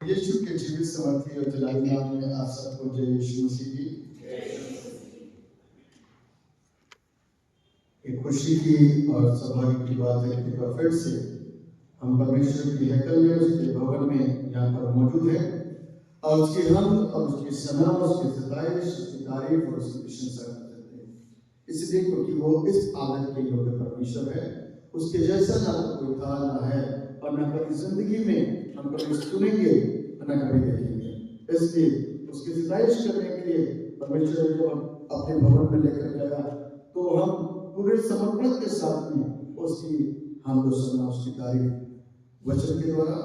यीशु के जीवित समर्थी और जलाली नाम में आप सबको जय यीशु मसीह की। एक खुशी की और सौभाग्य की बात है कि फिर से हम परमेश्वर की हैकल में, उसके भवन में यहाँ पर मौजूद है और उसकी हमद और उसकी सना, उसकी सताइश, उसकी तारीफ और उसकी प्रशंसा करते हैं। इसलिए क्योंकि वो इस आदत के योग्य परमेश्वर है, उसके जैसा ना तो कोई था ना है और न कभी जिंदगी में हम कभी सुनेंगे न कभी देखेंगे। इसलिए उसकी सताइश करने के लिए परमेश्वर को हम अपने भवन में लेकर गया तो हम पूरे समर्पण के साथ में उसकी हमद सना, उसकी तारीफ वचन के द्वारा,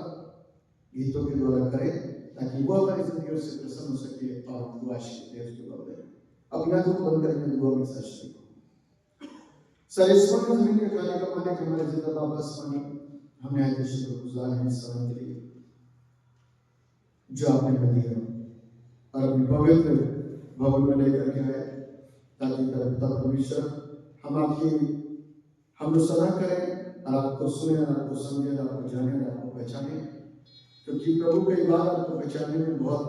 गीतों के द्वारा करें ताकि वो हमारी जिंदगी से प्रसन्न हो सके और हम दुआ शीघ्र उसके बदले अपनी आंखों को बंद करके दुआ में साक्षी सर्वस्व में जमीन के खाने का मालिक हमारे जिंदा बाबा आसमानी, हमें आज के शुक्रगुजार हैं इस समय के लिए जो आपने हमें दिया और अपनी पवित्र भवन में लेकर के आए ताकि पिता परमेश्वर हम आपकी हम सना करें और आपको सुने और आपको समझे और आपको जाने और आपको पहचाने, क्योंकि प्रभु कई बार आपको पहचानने में बहुत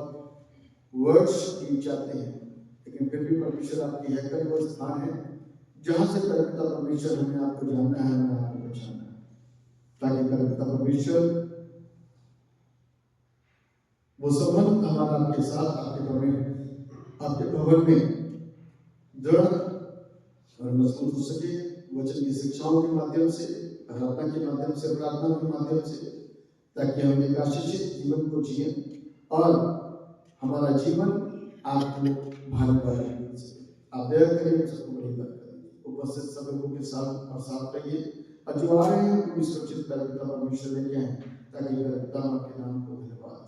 वर्ष बीत जाते हैं, लेकिन फिर भी परमेश्वर आपकी हैकल वो स्थान है जहां से पिता परमेश्वर हमें आपको जानना है, हमें आपको पहचानना है, ताकि पिता परमेश्वर वो संबंध हमारा आपके साथ आपके भवन में दृढ़ और मजबूत हो सके, वचन की शिक्षाओं के माध्यम से, आराधना के माध्यम से, प्रार्थना के माध्यम से, ताकि हम एक आशीषित जीवन को जिए और हमारा जीवन आपको भाने वाला हो सके। आप दया करिए, सबको बड़ी बात करिए, उपस्थित सब लोगों के साथ और साथ रहिए और जो आ रहे हैं उनको सुरक्षित कर पिता परमेश्वर लेके आए ताकि पिता आपके नाम को धन्यवाद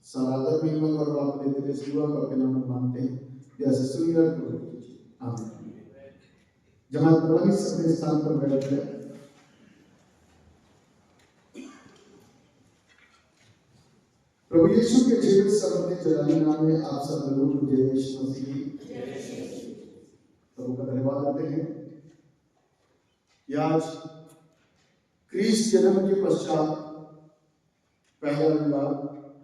सरादर में हिम्मत और बात देते हुए सेवा को अपने नाम में मानते हैं, जैसे सुनिए और कबूल कीजिए। आमीन। जमात प्रधान अपने स्थान पर बैठ गए। प्रभु यीशु के जीवित समर्थी जलाली नाम में आप सब लोगों को जय यीशु मसीह की। प्रभु का धन्यवाद देते हैं कि आज क्रिस्ट जन्म के पश्चात पहला रविवार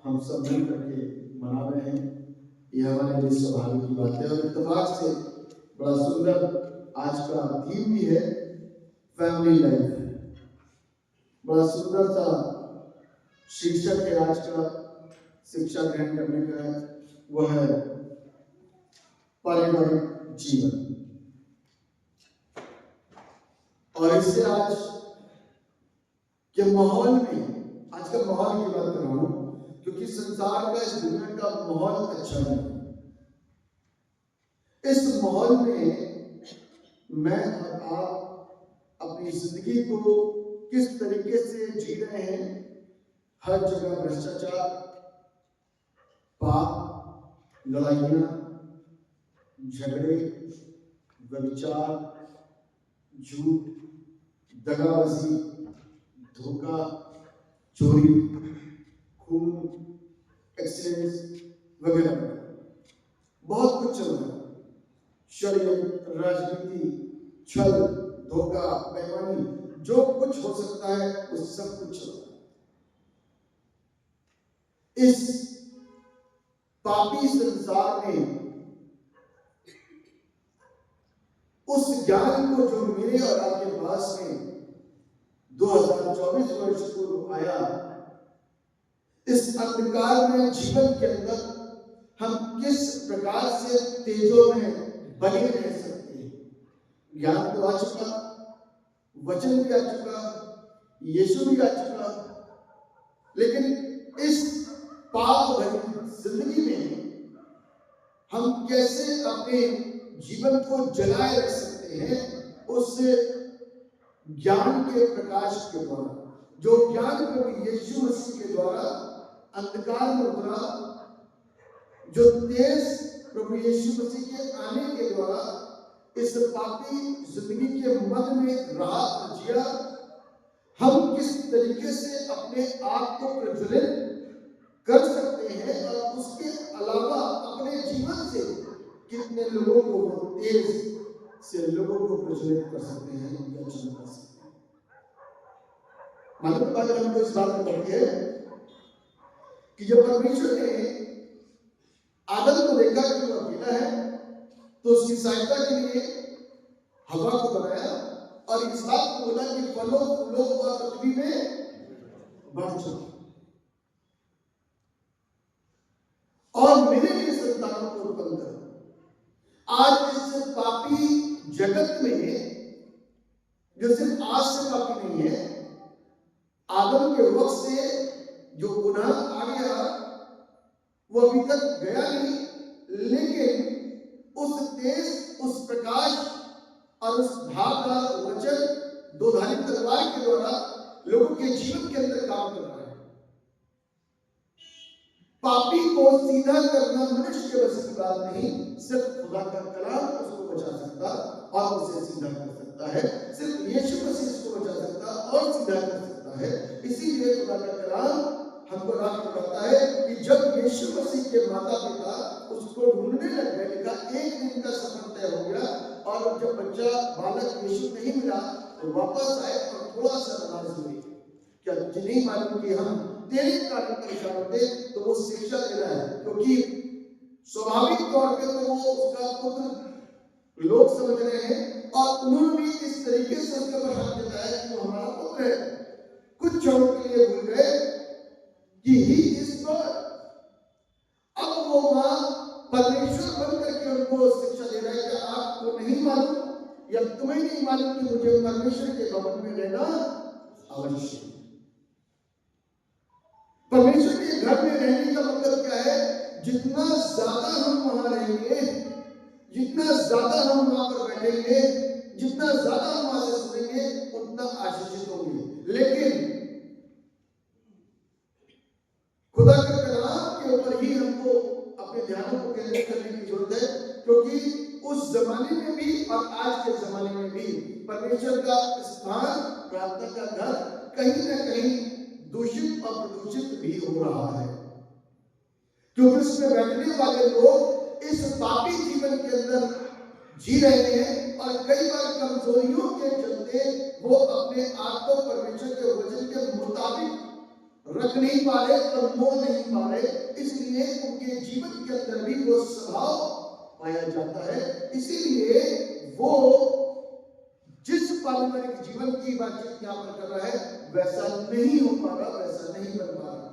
हम सब मिल करके मना रहे हैं। यह हमारे लिए सौभाग्य की बात है और इत्तेफाक से बड़ा सुंदर आज का थीम भी है फैमिली लाइफ। बड़ा सुंदर सा शीर्षक है आज का शिक्षा ग्रहण करने का है, वह है पारिवारिक जीवन। और इससे आज के माहौल में, आज का माहौल की बात कर रहा हूं क्योंकि संसार का, इस दुनिया का माहौल अच्छा नहीं। इस माहौल में मैं और आप अपनी जिंदगी को किस तरीके से जी रहे हैं, हर जगह भ्रष्टाचार, पाप, लड़ाइयां, झगड़े, व्यभिचार, झूठ, दगाबाजी, धोखा, चोरी, खून, एक्सीडेंट्स वगैरह बहुत कुछ चल रहा है। षड्यंत्र, राजनीति, छल, धोखा, बेईमानी, जो कुछ हो सकता है वो सब कुछ चल रहा है। इस पापी संसार में उस ज्ञान को जो मेरे और आपके पास में 2024 वर्ष पूर्व आया, इस अंधकार में जीवन के अंदर हम किस प्रकार से तेजों में बने रह सकते हैं। ज्ञान तो आ चुका, वचन भी आ चुका, यीशु भी आ चुका, लेकिन इस पाप भरी जिंदगी में हम कैसे अपने जीवन को जलाए रख सकते हैं उस ज्ञान के प्रकाश के द्वारा, जो ज्ञान प्रभु यीशु मसीह के द्वारा अंधकार में उतरा, जो तेज प्रभु यीशु मसीह के आने के द्वारा इस पापी जिंदगी के मध्य में रात जिया। हम किस तरीके से अपने आप को प्रज्वलित कर सकते हैं और उसके अलावा अपने जीवन से कितने लोगों को वो तेज से लोगों को प्रज्वलित कर सकते हैं या चमका सकते हैं। मालूम बात हमको इस बात में पड़ती है कि जब परमेश्वर ने आदम को देखा कि वो अकेला है तो उसकी सहायता के लिए हवा को बनाया और इस बात को बोला कि फलों फूलों और पृथ्वी में बढ़ जाओ और मेरे लिए संतानों को उत्पन्न करो। आज इस पापी जगत में जो सिर्फ आज से पापी नहीं है, आदम के वक्त से जो गुनाह आ गया वो अभी तक गया नहीं, लेकिन उस तेज, उस प्रकाश और उस धारदार वचन दो धारी तलवार के द्वारा लोगों के जीवन के अंदर काम कर रहा है। पापी को सीधा करना मनुष्य के बस की बात नहीं, सिर्फ खुदा का कलाम उसको बचा सकता और उसे सीधा कर सकता है। सिर्फ यीशु मसीह उसको बचा सकता और सीधा कर सकता है। इसीलिए खुदा का कलाम हमको राह बताता है कि जब यीशु मसीह के माता पिता उसको ढूंढने लग गए, लिखा एक दिन का सफर तय हो गया और जब बच्चा बालक यीशु नहीं मिला तो वापस आए और थोड़ा सा नाराज हुए। क्या तुझे नहीं मालूम कि हम तेरे कारण परेशान होते? तो वो शिक्षा दे रहा है, क्योंकि स्वाभाविक तौर पे तो वो उसका पुत्र लोग समझ रहे हैं और उन्होंने भी इस तरीके से उसके ऊपर हाथ जताया कि वो हमारा पुत्र है। कुछ क्षणों के लिए भूल गए कि ही इज गॉड। अब वो मां परमेश्वर बन करके उनको शिक्षा दे रहा है कि आपको नहीं मालूम या तुम्हें नहीं मालूम कि मुझे परमेश्वर के भवन में रहना आवश्यक है। परमेश्वर के घर में रहने का मतलब क्या है? जितना ज्यादा हम वहां रहेंगे, जितना ज्यादा हम वहां पर बैठेंगे, जितना ज्यादा हम वहां से सुनेंगे, उतना आशीषित होंगे। लेकिन खुदा के कलाम के ऊपर ही हमको अपने ध्यान को केंद्रित करने की जरूरत है, क्योंकि उस जमाने में भी और आज के जमाने में भी परमेश्वर का स्थान, प्रार्थना का घर कहीं ना कहीं दूषित और प्रदूषित भी हो रहा है, क्योंकि उसमें बैठने वाले लोग इस पापी जीवन के अंदर जी रहे हैं और कई बार कमजोरियों के चलते वो अपने आप को परमेश्वर के वचन के मुताबिक रख नहीं पा रहे और मोह नहीं पा रहे, इसलिए उनके जीवन के अंदर भी वो स्वभाव पाया जाता है। इसीलिए वो जिस पारिवारिक जीवन की बातचीत यहाँ पर कर रहा है वैसा नहीं हो पा रहा, वैसा नहीं बन पा रहा।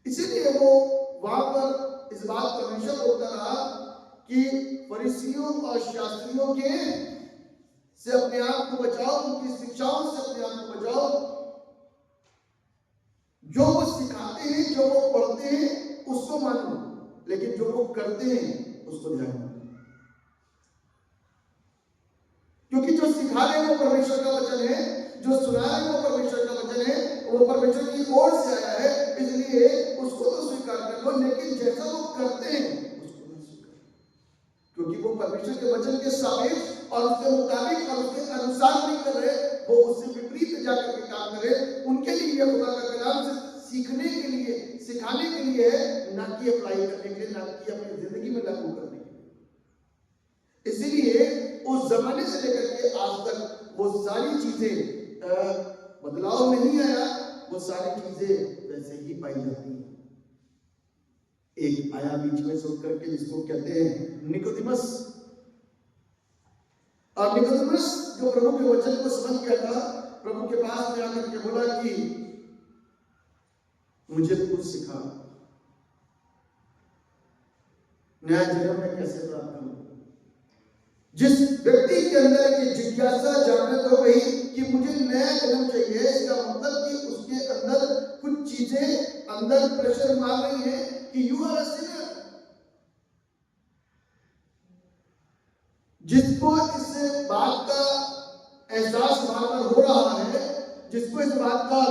इसीलिए वो वहां पर इस बात का हमेशा बोलता रहा कि फरीसियों और शास्त्रियों के से अपने आप को बचाओ, उनकी शिक्षाओं से अपने आप को बचाओ। जो वो सिखाते हैं, जो वो पढ़ते हैं उसको मानो, लेकिन जो वो करते हैं उसको ध्यान दो, क्योंकि जो सिखा रहे हैं वो परमेश्वर का वचन है, जो सुना रहे हैं वो परमेश्वर का वचन है, वो परमेश्वर की ओर से आया है, इसलिए उसको तो स्वीकार कर लो, लेकिन जैसा वो करते हैं उसको नहीं स्वीकार, क्योंकि वो परमेश्वर के वचन के सापेक्ष और उसके मुताबिक और उसके अनुसार नहीं कर रहे, वो उससे विपरीत जाकर के काम करे। उनके लिए खुदा का कलाम से सीखने के लिए, सिखाने के लिए है, ना कि अप्लाई करने के लिए, ना कि अपनी जिंदगी में लागू करने के लिए। इसीलिए उस जमाने से लेकर के आज तक वो सारी चीजें बदलाव नहीं आया, वो सारी चीजें वैसे ही पाई जाती हैं। एक आया बीच में सुन करके जिसको कहते हैं निकोदेमस, और निकोदेमस जो प्रभु के वचन को समझ गया था, प्रभु के पास में आकर के बोला कि मुझे कुछ सिखा, नया जन्म में कैसे प्राप्त करूं। जिस व्यक्ति के अंदर ये जिज्ञासा जागृत हो गई कि मुझे नया जन्म चाहिए, इसका मतलब कि उसके अंदर कुछ चीजें अंदर प्रेशर मार रही है कि यू आर अ सिनर। जिसको इस बात का एहसास बार बार हो रहा है, जिसको इस बात का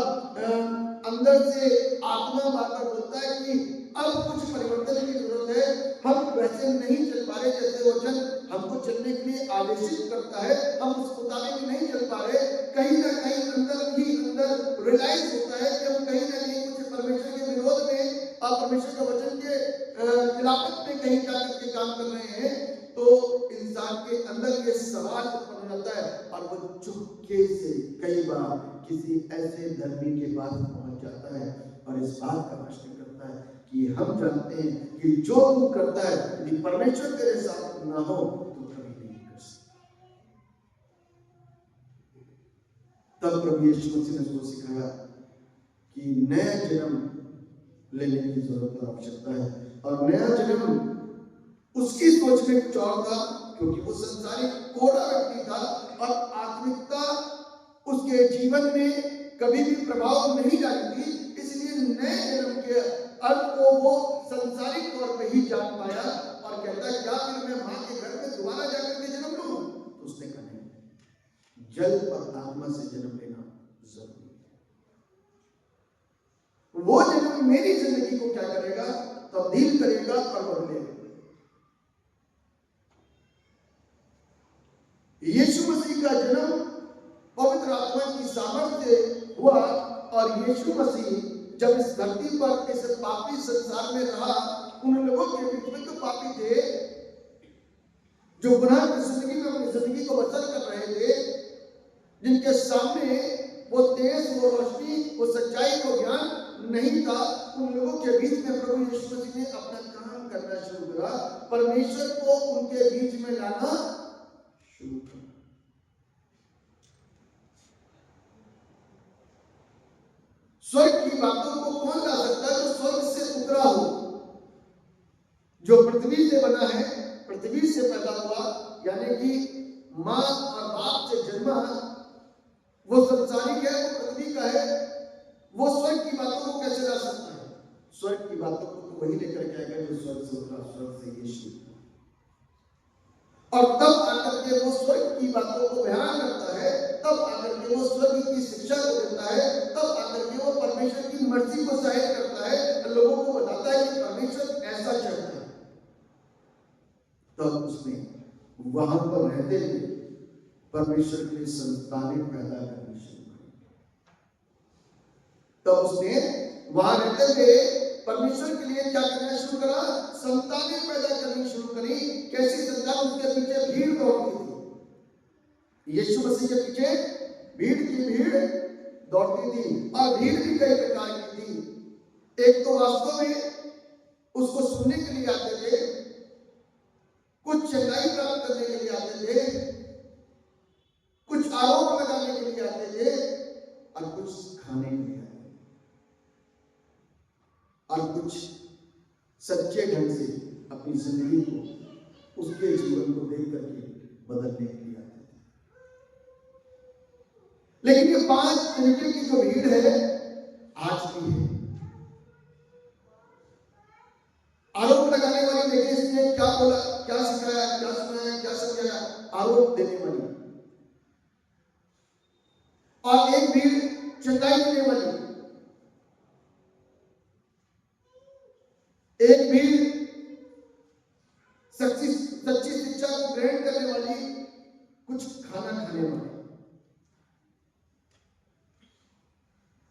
अंदर से आत्मा बार बार बोलता है कि अब कुछ परिवर्तन की जरूरत है, हम वैसे नहीं चल पा रहे जैसे वचन हमको चलने के लिए आदेशित करता है, हम उस मुताबिक नहीं चल पा रहे। कहीं ना कहीं अंदर ही अंदर रियलाइज होता है कि हम कहीं ना कहीं कुछ परमेश्वर के विरोध में और परमेश्वर के वचन के खिलाफत में कहीं जाकर के काम कर रहे हैं। तो इंसान के अंदर ये सवाल उत्पन्न होता है और वो चुपके से कई बार किसी ऐसे धर्मी के पास पहुंच जाता है और इस बात का प्रश्न करता हम जानते हैं कि जो तू करता है यदि परमेश्वर तेरे साथ ना हो तो कभी नहीं कर सकता। तब प्रभु यीशु मसीह ने उसको सिखाया कि नया जन्म लेने की जरूरत और आवश्यकता है। और नया जन्म उसकी सोच में कुछ और था, क्योंकि वो संसारिक कोड़ा व्यक्ति था और आत्मिकता उसके जीवन में कभी भी प्रभाव नहीं डाली थी। इसलिए नए जन्म के अर्थ को वो संसारिक तौर पे ही जान पाया और कहता है क्या फिर मैं मां के घर में दोबारा जाकर के जन्म लूं? तो उसने कहा नहीं, जल और आत्मा से जन्म लेना जरूरी है। वो जन्म मेरी जिंदगी को क्या करेगा? तब्दील करेगा और बदलेगा। यीशु मसीह का जन्म पवित्र आत्मा की सामर्थ्य हुआ और यीशु मसीह जब इस धरती पर इस पापी संसार में रहा, उन लोगों के बीच में तो पापी थे जो गुनाह की जिंदगी में अपनी जिंदगी को बसर कर रहे थे, जिनके सामने वो तेज, वो रोशनी, वो सच्चाई, वो ज्ञान नहीं था। उन लोगों के बीच में प्रभु यीशु मसीह ने अपना काम करना शुरू करा, परमेश्वर को उनके बीच में लाना शुरू करा। स्वर्ग की बातों को कौन ला सकता है? जो स्वर्ग से उतरा हो, जो पृथ्वी से बना है, पृथ्वी से पैदा हुआ, यानी कि मां और बाप से जन्मा, वो संसारिक है, वो पृथ्वी का है। वो स्वर्ग की बातों को कैसे ला सकता है? स्वर्ग की बातों को तो वही लेकर के आएगा जो स्वर्ग से उतरा, स्वर्ग से यीशु। और तब आकर के वो स्वर्ग की बातों को बयान करता है, तब आकर के वो स्वर्ग की शिक्षा को देता है, तब आकर के वो परमेश्वर की मर्जी को जाहिर करता है, लोगों को बताता है कि परमेश्वर ऐसा चाहता है। तब उसने वहां पर रहते हुए परमेश्वर के लिए संतानें पैदा करनी शुरू की। तब उसने वहां रहते हुए परमेश्वर के लिए क्या करना शुरू करा? संतानें पैदा करनी शुरू करी। कैसी संतान? उसके पीछे भीड़ दौड़ती थी। यीशु मसीह के पीछे भीड़ की भीड़ दौड़ती थी, और भीड़ भी कई प्रकार की थी। एक तो वास्तव में उसको सुनने के लिए आते थे, कुछ चंगाई प्राप्त करने के लिए आते थे, कुछ आरोप लगाने के लिए आते थे, और कुछ खाने के लिए आते थे, और कुछ सच्चे ढंग से अपनी जिंदगी को, उसके जीवन को देख करके बदलने के लिए आते थे। लेकिन ये 5 तरीके की जो भीड़ है आज भी है। आरोप लगाने वाली, देखिए इसने क्या बोला, क्या सिखाया, क्या सुनाया, क्या समझाया, आरोप देने वाली। और एक भीड़ चंगाई देने वाली, एक भीड़ सच्ची शिक्षा को ग्रहण करने वाली, कुछ खाना खाने वाली।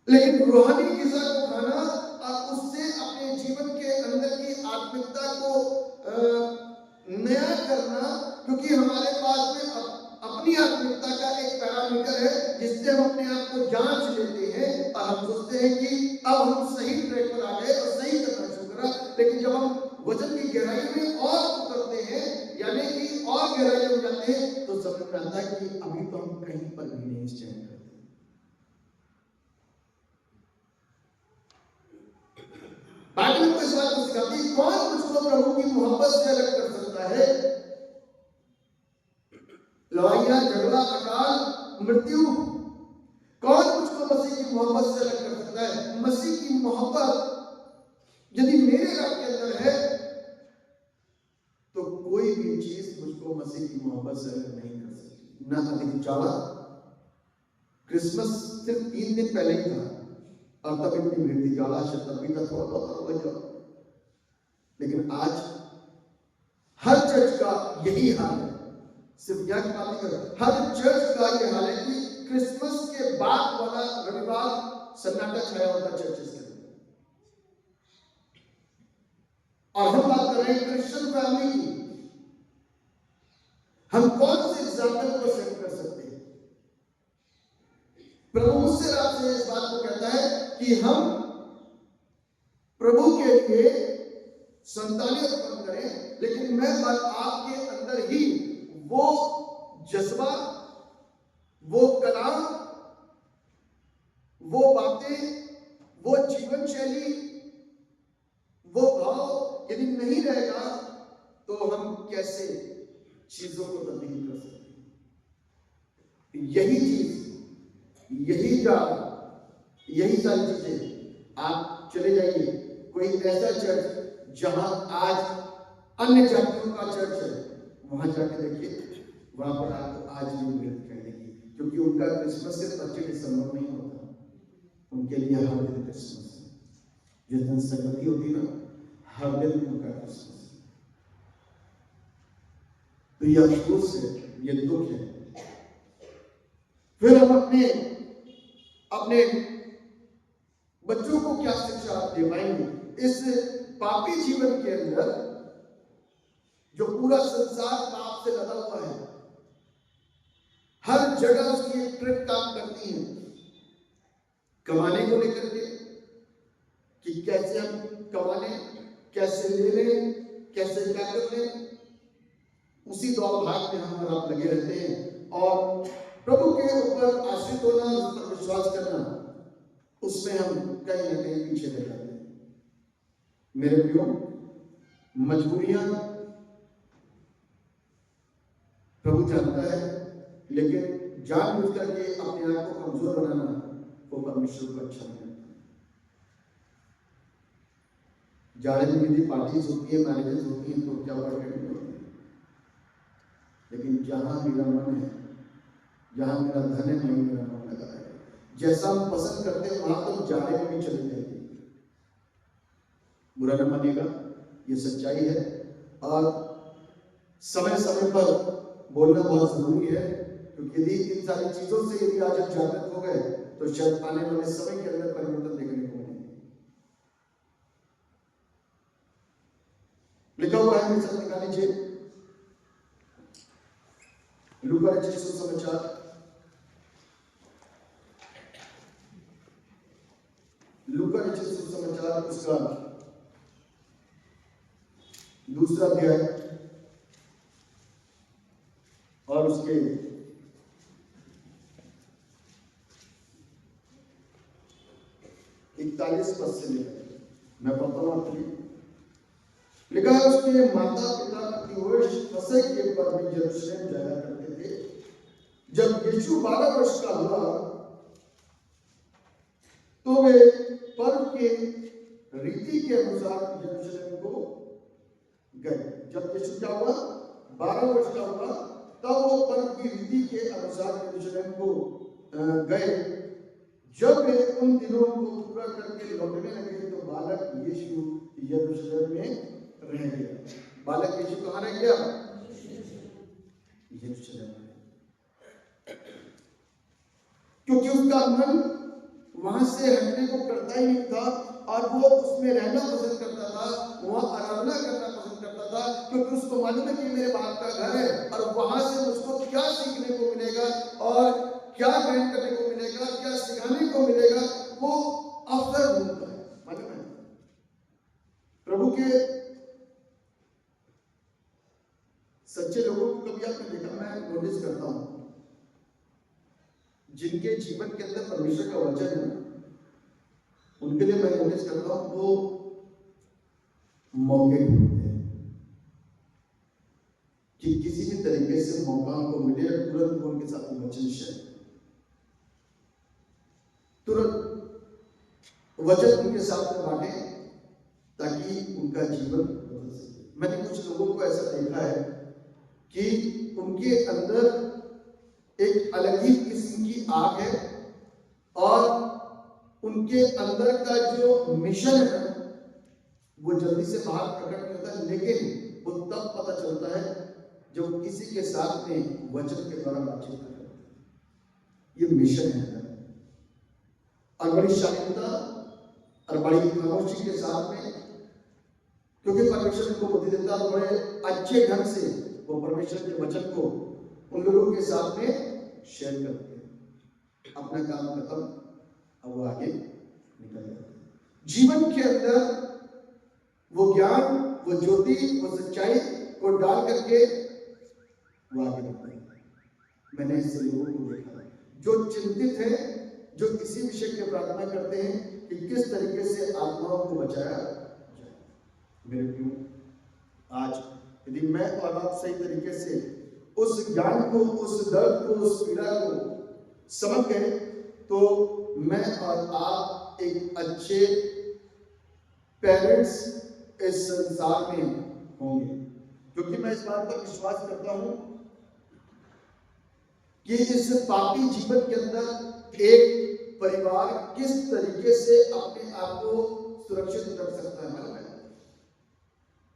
लेकिन रूहानी ग़िज़ा को खाना और उससे अपने जीवन के अंदर की आत्मिकता को नया करना, क्योंकि हमारे पास में अपनी आत्मिकता का एक पैरामीटर है जिससे हम अपने आप को जांच लेते हैं और हम सोचते हैं कि अब हम सही ट्रैक पर आ गए और सही करना शुरू करा। लेकिन जब हम वजन की गहराई में और उतरते हैं, यानी कि और गहराई में जाते हैं, तो समझ में आता है कि अभी तो हम कहीं पर भी नहीं स्टैंड करते। बाइबल को इस बात को सिखाती है, कौन मुझको प्रभु की मोहब्बत से अलग कर सकता है? लड़ाइयां, झगड़ा, अकाल, मृत्यु, कौन मुझको मसीह की मोहब्बत से अलग कर सकता है? मसीह की मोहब्बत यदि मेरे रब के अंदर है तो कोई भी चीज मुझको मसीह की मोहब्बत से अलग नहीं कर सकती। ना अधिक चावा, क्रिसमस सिर्फ 3 दिन पहले ही था और तब इतनी भीड़ थी, ज्यादा से तब भी था, थोड़ा बहुत। लेकिन आज हर चर्च का यही हाल है। सिर्फ यह बात नहीं कर, हर चर्च का यह हाल है कि क्रिसमस के बाद वाला रविवार सन्नाटा छाया होता चर्चेस के अंदर। और हम बात कर रहे हैं क्रिश्चियन फैमिली की। हम कौन से एग्जाम्पल को सेट कर सकते हैं? प्रभु मुझसे आपसे इस बात को कहता है कि हम प्रभु के लिए लिए संतानें उत्पन्न करें, लेकिन मैं आपके अंदर ही वो जज्बा, वो कलाम, वो बातें, वो जीवन शैली, वो भाव यदि नहीं रहेगा तो हम कैसे चीजों को तब्दील कर सकते हैं। यही चीज, यही जाल, यही सारी चीजें। आप चले जाइए कोई ऐसा चर्च जहां आज अन्य जातियों का चर्च है, वहां जाके देखिए, वहां पर आपको आज भी भीड़ दिखाई देगी, क्योंकि उनका क्रिसमस सिर्फ 25 दिसंबर में ही होता, उनके लिए हर दिन क्रिसमस है। जिस दिन संगति होती ना, हर दिन उनका क्रिसमस है। तो ये अफसोस है, ये दुख है। फिर हम अपने बच्चों को क्या शिक्षा दे पाएंगे इस पापी जीवन के अंदर, जो पूरा संसार पाप से लदा हुआ है। हर जगह उसकी एक ट्रिक काम करती है, कमाने को लेकर के, कि कैसे हम कमा लें, कैसे ले लें, कैसे क्या कर लें। उसी दौड़ भाग में हम और आप लगे रहते हैं, और प्रभु के ऊपर आश्रित होना, उस पर विश्वास करना, उसमें हम कहीं ना कहीं पीछे रह जाते हैं। मेरे प्रियो, मजबूरियां प्रभु जानता है, लेकिन जानबूझ करके अपने आप को कमजोर बनाना वो परमेश्वर को अच्छा नहीं लगता। जाड़े में यदि पार्टीज होती है, मैरिजेस होती हैं, तो क्या वर्क होती है, लेकिन जहां मेरा मन है, जहां मेरा धन है, वहीं मेरा मन लगा है। जैसा हम पसंद करते हैं वहां तो जाड़े में भी चले जाएंगे। बुरा न मानिएगा, ये सच्चाई है, और समय समय पर बोलना बहुत जरूरी है, क्योंकि यदि इन सारी चीजों से यदि आज हम जागृत हो गए तो शायद आने वाले समय के अंदर परिवर्तन देखने को मिलेगा। लिखा हुआ है, मेरे साथ निकाल लीजिए, लूका रचित सुसमाचार, लूका रचित सुसमाचार उसका 2 अध्याय और उसके 41 पद से लेकर मैं पढ़ता हूं आपके लिए। लिखा है, उसके माता पिता प्रतिवर्ष फसह के पर्व में यरूशलेम जाया करते थे। जब यीशु 12 वर्ष का हुआ तो वे पर्व के रीति के अनुसार यरूशलेम को गए। जब यीशु क्या हुआ, 12 वर्ष का हुआ, तब वो पर्व की रीति के अनुसार यरूशलेम को गए। जब वे उन दिनों को पूरा करके लौटने लगे तो बालक यीशु यरूशलेम में रह गया। बालक यीशु कहाँ रह गया? यरूशलेम में, क्योंकि उसका मन वहां से हटने को करता ही नहीं था, और वो उसमें रहना पसंद करता था, वहां आराधना करना पसंद करता था, क्योंकि उसको मालूम है कि मेरे बाप का घर है और वहां से मुझको क्या सीखने को मिलेगा और क्या ग्रहण करने को मिलेगा, क्या सिखाने को मिलेगा, वो अवसर ढूंढता है। मालूम है, प्रभु के सच्चे लोगों को कभी आपने देखा, मैं नोटिस करता हूं, जिनके जीवन के अंदर परमेश्वर का वचन है, उनके लिए मैं नोटिस करता हूं, वो मौके ढूंढते हैं कि किसी भी तरीके से मौका उनको मिले, तुरंत उनके साथ वचन शेयर, तुरंत वचन उनके साथ में बांटे, ताकि उनका जीवन बदल सके। मैंने कुछ लोगों को ऐसा देखा है कि उनके अंदर एक अलग ही किस्म की आग है, और उनके अंदर का जो मिशन है वो जल्दी से बाहर प्रकट नहीं होता, लेकिन वो तब पता चलता है जब किसी के साथ में वचन के द्वारा बातचीत करते हैं। ये मिशन है, और बड़ी शालीनता और बड़ी खामोशी के साथ में, क्योंकि परमेश्वर को बुद्धि देता है, बड़े अच्छे ढंग से वो परमेश्वर के वचन को उन लोगों के साथ में शेयर करते हैं। अपना काम खत्म, अब वो आगे निकल जाते हैं। जीवन के अंदर वो ज्ञान, वो ज्योति, वो सच्चाई को डाल करके वो आगे बढ़ता है। मैंने ऐसे लोगों को देखा जो चिंतित है, जो इसी विषय की प्रार्थना करते हैं कि किस तरीके से आत्माओं को बचाया जाए। मेरे प्रियो, आज यदि मैं और आप सही तरीके से उस ज्ञान को, उस दर्द को, उस पीड़ा को समझ गए तो मैं और आप एक अच्छे पेरेंट्स इस संसार में होंगे। क्योंकि मैं इस बात पर विश्वास करता हूं कि इस पापी जीवन के अंदर एक परिवार किस तरीके से अपने आप को सुरक्षित रख सकता है। मालूम है,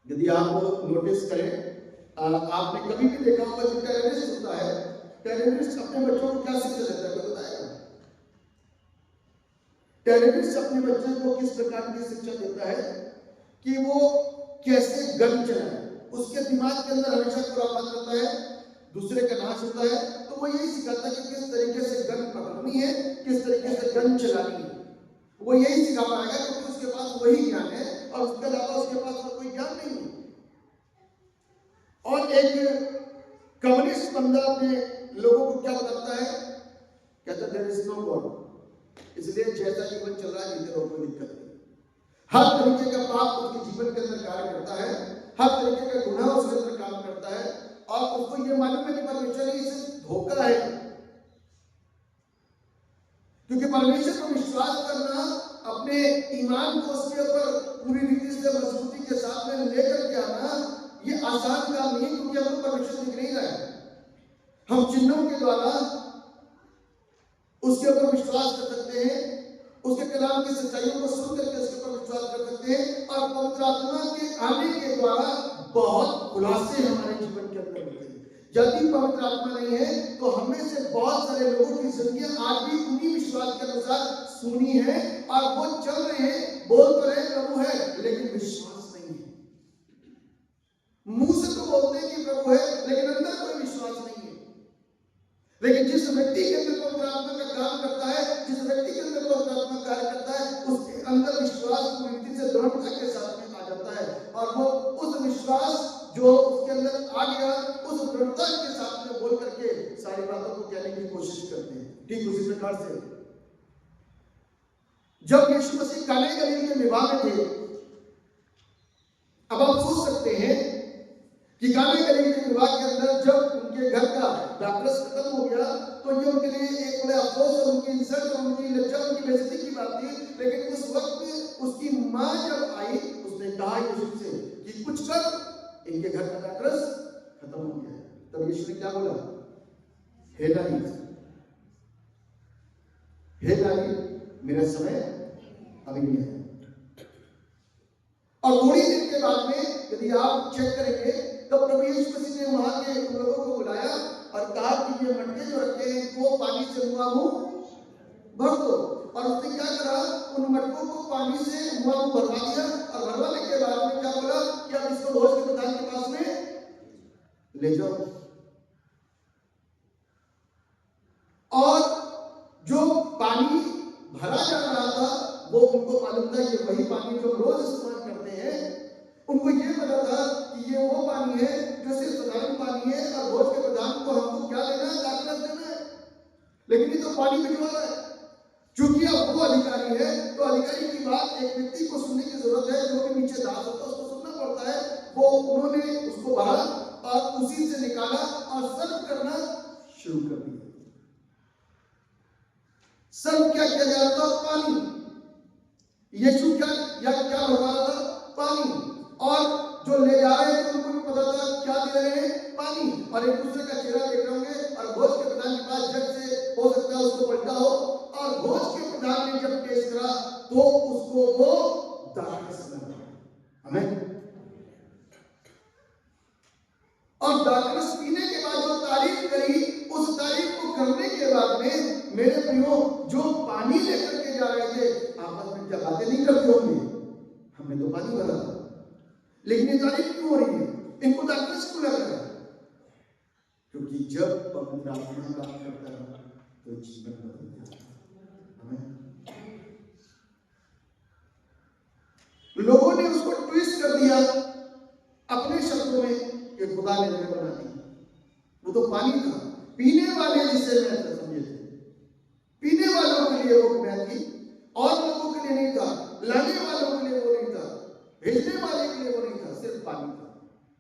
यदि आप नोटिस करें, आपने कभी भी देखा होगा जो टेररिस्ट होता है, टेररिस्ट अपने बच्चों को क्या शिक्षा देता है बताएगा? टेररिस्ट अपने बच्चों को किस प्रकार की शिक्षा देता है कि वो कैसे गन चलाए। उसके दिमाग के अंदर हमेशा खुराफात रहता है, दूसरे का नाश होता है, तो वो यही सिखाता है कि किस तरीके से गन पकड़नी है, किस तरीके से गन चलानी है। वो यही सिखा पाएगा क्योंकि उसके पास वही ज्ञान है और उसके अलावा उसके पास और कोई ज्ञान नहीं है। और एक कम्युनिस्ट बंदा अपने लोगों को क्या बताता है? कहता है देयर इज नो गॉड, इसलिए जैसा जीवन चल रहा है जीते रहो, कोई दिक्कत नहीं। हर तरीके का पाप उसके जीवन के अंदर कार्य करता है, हर तरीके का गुनाह उसके अंदर काम करता है और उसको ये मालूम है कि परमेश्वर ही इसे धोखा है। क्योंकि परमेश्वर को विश्वास करना, अपने ईमान को उसके ऊपर पूरी रीति से मजबूती के साथ में लेकर के आना, ये आसान काम नहीं है। क्योंकि हमको परमेश्वर दिख नहीं रहा है, हम चिन्हों के द्वारा उसके ऊपर विश्वास कर सकते हैं, उसके कलाम की सच्चाइयों को सुन करके उसके ऊपर विश्वास कर सकते हैं और पवित्र आत्मा के आने के द्वारा बहुत खुलासे हमारे जीवन के अंदर होते हैं। यदि पवित्र आत्मा नहीं है तो हमें से बहुत सारे लोगों की जिंदगी आज भी उन्हीं विश्वास के अनुसार सुनी है और वो चल रहे हैं, बोल तो रहे प्रभु है, लेकिन विश्वास नहीं है। मुंह से तो बोलते हैं कि प्रभु है, लेकिन अंदर कोई विश्वास नहीं है। लेकिन जिस व्यक्ति के अंदर पवित्र आत्मा का काम करता है, जिस व्यक्ति के अंदर पवित्र आत्मा कार्य करता है, उसके अंदर विश्वास पूरी रीति से दृढ़ता के साथ में आ जाता है और वो उस विश्वास जो उसके अंदर आ गया, उस दृढ़ता के साथ में बोल करके सारी बातों को कहने की कोशिश करते हैं। ठीक उसी प्रकार से जब यीशु मसीह काना गलील के विवाह में थे, अब आप सोच सकते हैं कि काना गलील के विवाह के अंदर जब उनके घर का दाखरस खत्म हो गया तो ये उनके लिए एक बड़ा अफसोस और उनकी इंसल्ट और उनकी लज्जा, उनकी बेइज्जती की बात थी। लेकिन उस वक्त उसकी मां जब आई, उसने कहा यीशु से कि कुछ कर, इनके घर का दाखरस खत्म हो गया। तब यीशु ने क्या बोला? हे नारी, हे नारी, मेरा समय अभी नहीं है। और थोड़ी देर के बाद में यदि आप चेक करेंगे तो प्रभु यीशु मसीह ने वहां के लोगों को बुलाया और कहा कि ये मटके जो रखे हैं वो पानी से मुंह भर दो। और उसने क्या करा? उन मटकों को पानी से मुंह भरवा दिया और भरवाने के बाद में क्या बोला कि आप इसको भोज के प्रधान के पास में ले जाओ। और जो पानी भरा जा रहा था वो उनको मालूम था ये वही पानी जो रोज इस्तेमाल करते हैं। उनको ये पता था कि ये वो पानी है जो सिर्फ साधारण पानी है और भोज के प्रधान को हमको क्या देना है? दाखरस देना है। लेकिन ये तो पानी भिजवा रहा है। क्योंकि अब वो अधिकारी है तो अधिकारी की बात एक व्यक्ति को सुनने की जरूरत है। जो भी नीचे दास होता है उसको सुनना पड़ता है। वो उन्होंने उसको भरा और उसी से निकाला और सर्व करना शुरू कर दिया। सर्व क्या किया जा रहा था? पानी। यीशु क्या भरवा रहा था? पानी। और जो ले जा रहे थे उनको भी पता था क्या दे रहे हैं? पानी। और एक दूसरे का चेहरा देख रहे होंगे और भोज के प्रधान के पास जग से हो सकता है उसको पलटा हो और भोज के प्रधान ने जब टेस्ट करा तो उसको वो दाखरस लगा। आमीन। और दाखरस पीने के बाद जो तारीफ करी, उस तारीफ को करने के बाद में मेरे प्रियो जो पानी लेकर के जा रहे थे आपस में बातें नहीं करते होंगे, हमने तो पानी भरा था, लेकिन ये तारीफ क्यों हो रही है? इनको दाखरस क्यों लग रहा है? क्योंकि जब पवित्र आत्मा काम करता है तो जीवन बदल जाता है। आमीन। लोगों ने उसको ट्विस्ट कर शब्दों में कि खुदा ने हमें बना दी। वो तो पानी था, पीने वाले जिसे मैं समझे थे, पीने वालों के लिए वो मैं थी, और लोगों के लिए नहीं था, लाने वालों के लिए वो नहीं था, भेजने वाले के लिए वो नहीं था, सिर्फ पानी था।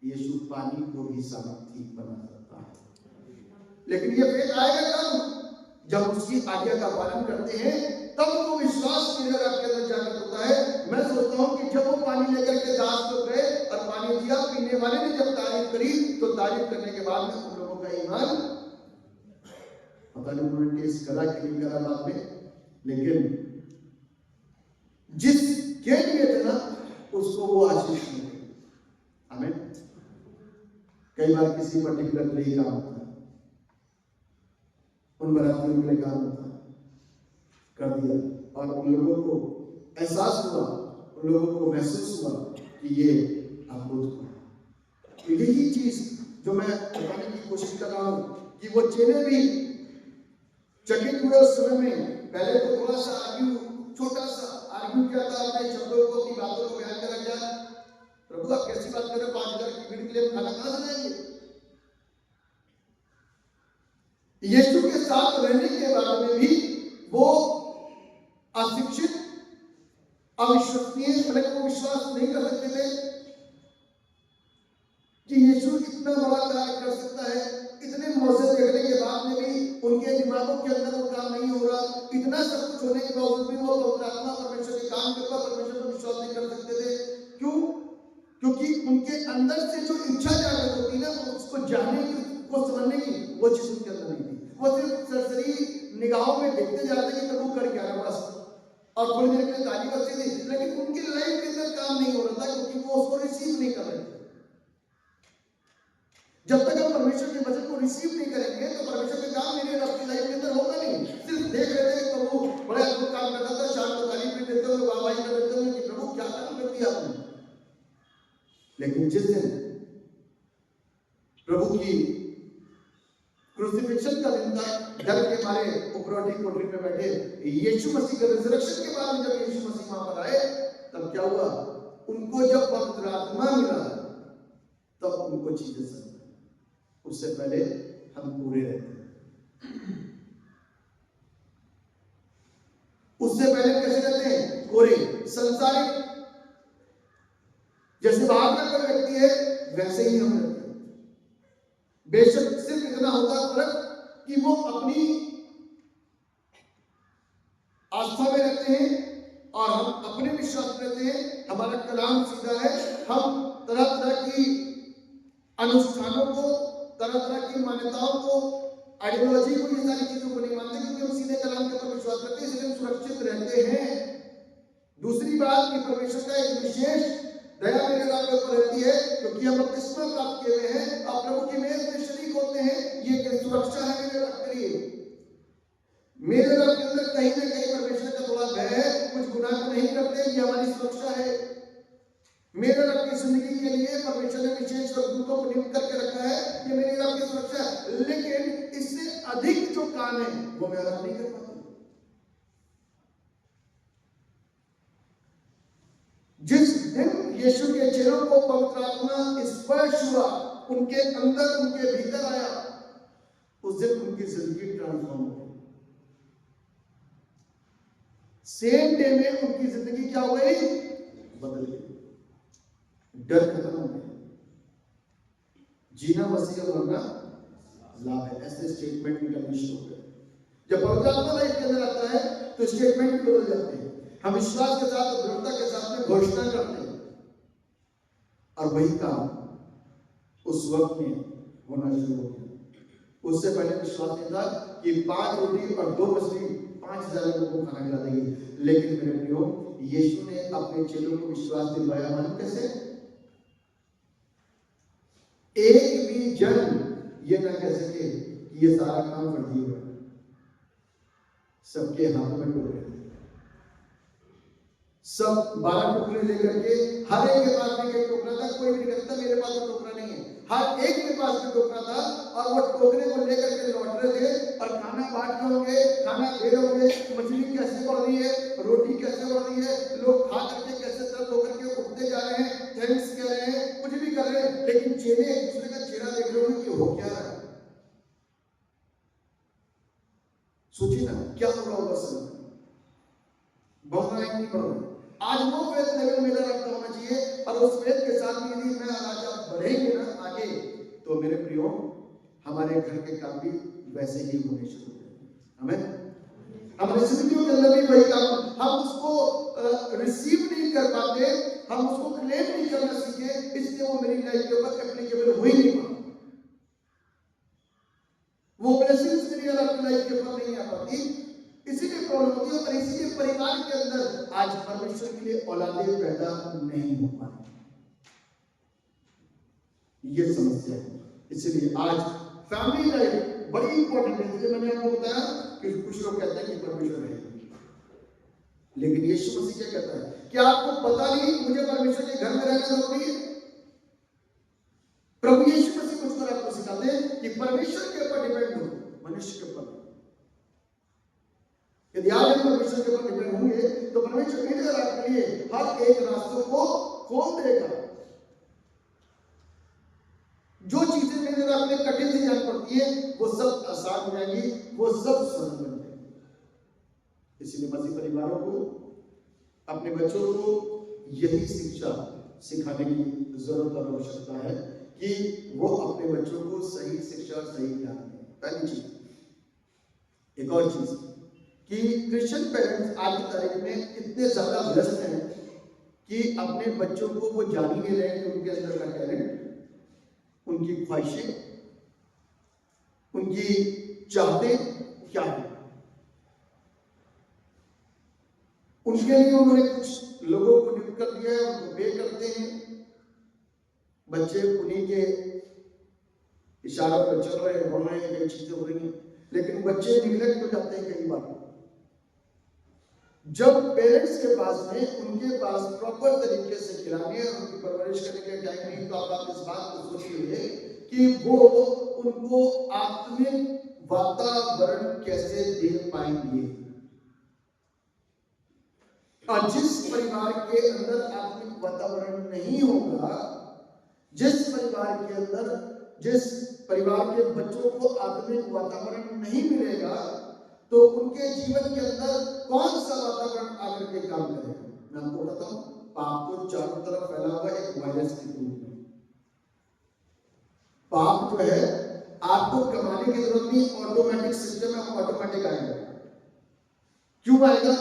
यीशु पानी को भी सामर्थी बना सकता है। लेकिन ये फेथ आएगा कब? जब उसकी आज्ञा का पालन करते हैं, तब वो विश्वास मेरे और आपके अंदर जागृत होता है। मैं सोचता हूं कि जब वो पानी लेकर के दास को गए और पानी दिया, पीने वाले ने जब तारीफ करी, तो तारीफ करने के बाद में उन लोगों का ईमान, पता नहीं उन्होंने टेस्ट करा कि नहीं करा बाद में, लेकिन जिस के लिए थे ना, उसको वो आशीष मिल गई। आमीन। कई बार किसी पर्टिकुलर के लिए काम होता है, उन बरातियों के लिए काम होता है, कर दिया, और उन लोगों को एहसास हुआ, उन लोगों को महसूस हुआ कि ये अद्भुत है। तो यही चीज जो मैं बताने की कोशिश कर रहा हूं कि वो चेले भी चकित हुए उस समय में। पहले तो थोड़ा सा आर्ग्यू, छोटा सा आर्ग्यू किया था, अपने शब्दों को, अपनी बातों को बयान करा गया, प्रभु आप कैसी बात कर रहे हो, 5000 की भीड़ के लिए खाना कहां से लाएंगे? यीशु के साथ रहने के बारे में भी वो अशिक्षित, अविश्वसनीय, मतलब वो विश्वास नहीं कर सकते थे कि यीशु इतना बड़ा कार्य कर सकता है। इतने मौजे देखने के बाद में भी उनके दिमागों के अंदर वो काम नहीं हो रहा। इतना सब कुछ होने के बावजूद भी वो पवित्र आत्मा परमेश्वर के काम के ऊपर, परमेश्वर पर विश्वास नहीं कर सकते थे। क्यों? क्योंकि उनके अंदर से जो इच्छा जागृत होती ना, वो उसको जानने की, वो समझने की, वो चीज उनके अंदर नहीं थी। वो सिर्फ सरसरी निगाहों में देखते जाते कि प्रभु कर क्या रहा बस, और थोड़ी देर के लिए ताली बजती थी, लेकिन उनकी लाइफ के अंदर काम नहीं हो रहा था, क्योंकि वो उसको रिसीव नहीं कर रहे थे। जब तक हम परमेश्वर के वचन को रिसीव नहीं करेंगे, तो परमेश्वर का काम मेरी और आपकी लाइफ के अंदर होगा नहीं। सिर्फ देख रहे थे कि प्रभु बड़े अद्भुत काम करता था, शाम को ताली भी देते हुए, वाहवाही कर देते हुए कि प्रभु क्या काम कर दिया आपने। लेकिन जिस दिन प्रभु की क्रूसिफिक्शन का दिन था, डर के मारे उपरोटी कोठरी में बैठे, यीशु मसीह के रिजरेक्शन के बाद में जब यीशु मसीह वहां पर आए, तब क्या हुआ? उनको जब पवित्र आत्मा मिला, तब उनको चीजें समझ। उससे पहले हम पूरे रहते हैं। उससे पहले कैसे रहते हैं? कोरे, संसारिक। जैसे बाहर का कोई व्यक्ति है, वैसे ही हम रहते हैं। बेशक सिर्फ इतना होता फर्क कि वो अपनी आस्था में रहते हैं और हम अपने विश्वास में रहते हैं। हमारा कलाम सीधा है। हम तरह तरह की अनुष्ठानों को, तरह तरह की मान्यताओं को, आइडियोलॉजी को, ये सारी चीजों को नहीं मानते, क्योंकि हम सीधे कलाम के ऊपर विश्वास करते हैं, इसलिए हम सुरक्षित रहते हैं। दूसरी बात कि परमेश्वर का एक विशेष दया मेरे नाम के ऊपर रहती है, क्योंकि हम बपतिस्मा प्राप्त किए हुए हैं और प्रभु की मेज में शरीक होते हैं। ये एक सुरक्षा है मेरे रब के लिए। मेरे रब के अंदर कहीं ना कहीं परमेश्वर का थोड़ा भय है, कुछ गुनाह को नहीं करते, ये हमारी सुरक्षा है। मेरे रब की जिंदगी के लिए परमेश्वर ने विशेष दूतों को नियुक्त करके रखा है, ये मेरी रब की सुरक्षा है। लेकिन इससे अधिक जो काम है वो मैं रब नहीं कर पाता। जिस दिन यीशु के चेलों को पवित्र आत्मा स्पर्श हुआ, उनके अंदर, उनके भीतर आया, उस दिन उनकी जिंदगी ट्रांसफॉर्म हो गई। सेम डे में उनकी जिंदगी क्या हो गई? बदल गई। डर खत्म हो गया। जीना मसीह और मरना लाभ है, ऐसे स्टेटमेंट निकलने शुरू हो गए। जब पवित्र आत्मा लाइफ के अंदर आता है तो स्टेटमेंट भी बदल जाते हैं। हम विश्वास के साथ, दृढ़ता के साथ में घोषणा करते हैं, और वही काम उस वक्त में होना शुरू हो गया। उससे पहले विश्वास नहीं था कि 5 रोटी और 2 मछली 5000 लोगों को खाना खिला देंगे। लेकिन मेरे प्रियो, यीशु ने अपने चेलों को विश्वास दिलवाया। मालूम कैसे? एक भी जन ये ना कह सके कि ये सारा काम फर्जी हुआ। सबके हाथों में टोकरे, सब 12 टोकरे लेकर के, हर एक के पास में एक टोकरा था। कोई भी नहीं कहता मेरे पास तो टोकरा नहीं है, हर एक के पास में टोकरा था। और वो टोकरे को लेकर के लौट रहे थे और खाना बांट रहे होंगे, खाना दे रहे होंगे। मछली कैसे बढ़ रही है, रोटी कैसे बढ़ रही है, लोग खा करके कैसे तरह होकर के उठते जा रहे हैं, थैंक्स कह रहे हैं, कुछ भी कर रहे हैं। लेकिन क्या हो रहा होगा समय, बढ़ रहा है कि नहीं बढ़ रहा है? आज वो फेथ लेवल मेरा रखता होना चाहिए, और उस फेथ के साथ भी यदि मैं आज आप बढ़ेंगे ना आगे, तो मेरे प्रियो हमारे घर के काम भी वैसे ही होने शुरू हो जाएंगे। हमें हमारे जिंदगियों के अंदर भी वही काम, हम उसको रिसीव नहीं कर पाते, हम उसको क्लेम नहीं करना सीखे, इसलिए वो मेरी लाइफ के ऊपर एप्लीकेबल हो ही नहीं पाता, वो ब्लेसिंग्स मेरी आपकी लाइफ के ऊपर नहीं आ पाती, इसीलिए प्रॉब्लम होती है। और इसीलिए परिवार के अंदर आज परमेश्वर के लिए औलादें पैदा नहीं हो पाती, ये समस्या है। इसलिए आज फैमिली लाइफ बड़ी इंपॉर्टेंट है। इसलिए मैंने आपको बताया कि कुछ लोग कहते हैं कि परमेश्वर है, लेकिन यीशु मसीह क्या कहता है? क्या आपको पता नहीं मुझे परमेश्वर के घर में रहना जरूरी है? प्रभु यीशु मसीह कुछ पर आपको सिखाते हैं कि परमेश्वर के ऊपर डिपेंड हो, मनुष्य के ऊपर। यदि आप परमेश्वर के ऊपर डिपेंड होंगे तो परमेश्वर मेरे और आपके लिए हर एक रास्तों को खोल देगा। जो चीजें मेरे और आपके कठिन सी जान पड़ती है वो सब आसान हो जाएंगी, वो सब सरल बन जाएंगी। इसलिए मसीह परिवारों को, अपने बच्चों को यही शिक्षा सिखाने की जरूरत और आवश्यकता है कि वो अपने बच्चों को सही शिक्षा और सही ज्ञान दें। पहली चीज। एक और चीज कि क्रिश्चियन पेरेंट्स आज की तारीख में इतने ज्यादा व्यस्त हैं कि अपने बच्चों को वो जान ही नहीं रहे कि उनके अंदर का टैलेंट, उनकी ख्वाहिशें, उनकी चाहतें क्या है। उनके लिए उन्होंने कुछ लोगों को नियुक्त कर दिया है, उनको पे करते हैं, बच्चे उन्हीं के इशारों पर चल रहे हैं, बोल रहे हैं, कई चीजें हो रही हैं, लेकिन बच्चे निगलेक्ट हो जाते हैं कई बार। जब पेरेंट्स के पास में उनके पास प्रॉपर तरीके से खिलाने और उनकी परवरिश करने के टाइम नहीं, तो आप इस बात को सोचिए कि वो उनको आत्मिक वातावरण कैसे दे पाएंगे। और जिस परिवार के अंदर आत्मिक वातावरण नहीं होगा, जिस परिवार के अंदर, जिस परिवार के बच्चों को आत्मिक वातावरण नहीं मिलेगा, तो उनके जीवन के अंदर कौन सा वातावरण आकर के काम करेगा? मैं आपको बताता हूं, पाप तो चारों तरफ फैला हुआ एक वायरस के रूप में। पाप जो है आपको कमाने की जरूरत नहीं, ऑटोमेटिक सिस्टम में ऑटोमेटिक आएगा। क्यों आएगा?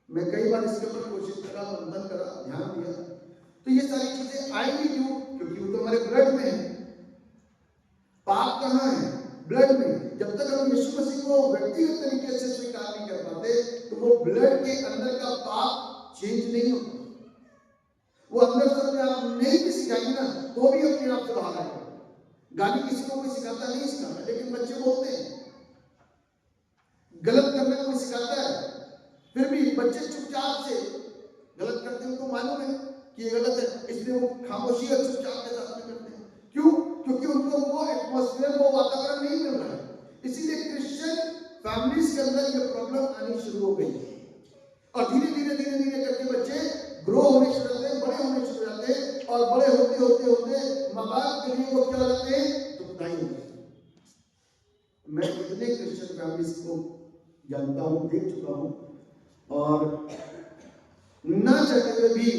मैं कई बार इसके ऊपर कोशिश करा, मंथन करा, ध्यान दिया, तो ये सारी चीजें आएंगी क्यों? क्योंकि वो तो हमारे ब्लड में है। पाप कहाँ है? ब्लड में। जब तक हम यीशु मसीह को व्यक्तिगत तरीके से स्वीकार नहीं कर पाते, तो वो ब्लड के अंदर का पाप चेंज नहीं होता। वो अंदर से अपने आप नहीं भी सिखाएंगे ना, तो भी अपने आप से बाहर आएगा। गाली किसी को कोई सिखाता नहीं, सिखाता, लेकिन बच्चे बोलते हैं। गलत करना कोई सिखाता है, फिर भी बच्चे चुपचाप से गलत करते हैं। उनको मालूम है कि ये गलत है, इसलिए वो खामोशी और चुपचाप के साथ में करते हैं। क्यों? क्योंकि उनको वो एटमॉस्फेयर, वो वातावरण नहीं मिल रहा है। इसीलिए क्रिश्चियन फैमिलीज के अंदर ये प्रॉब्लम आनी शुरू हो गई। और धीरे धीरे धीरे धीरे करके बच्चे ग्रो होने शुरू होते हैं, बड़े होने शुरू हो जाते हैं, और बड़े होते होते होते माँ बाप के लिए वो क्या हो जाते हैं? दुखदाई हो जाते हैं। मैं इतने क्रिश्चियन फैमिलीज को जानता हूँ, देख चुका हूँ, और ना चाहते हुए भी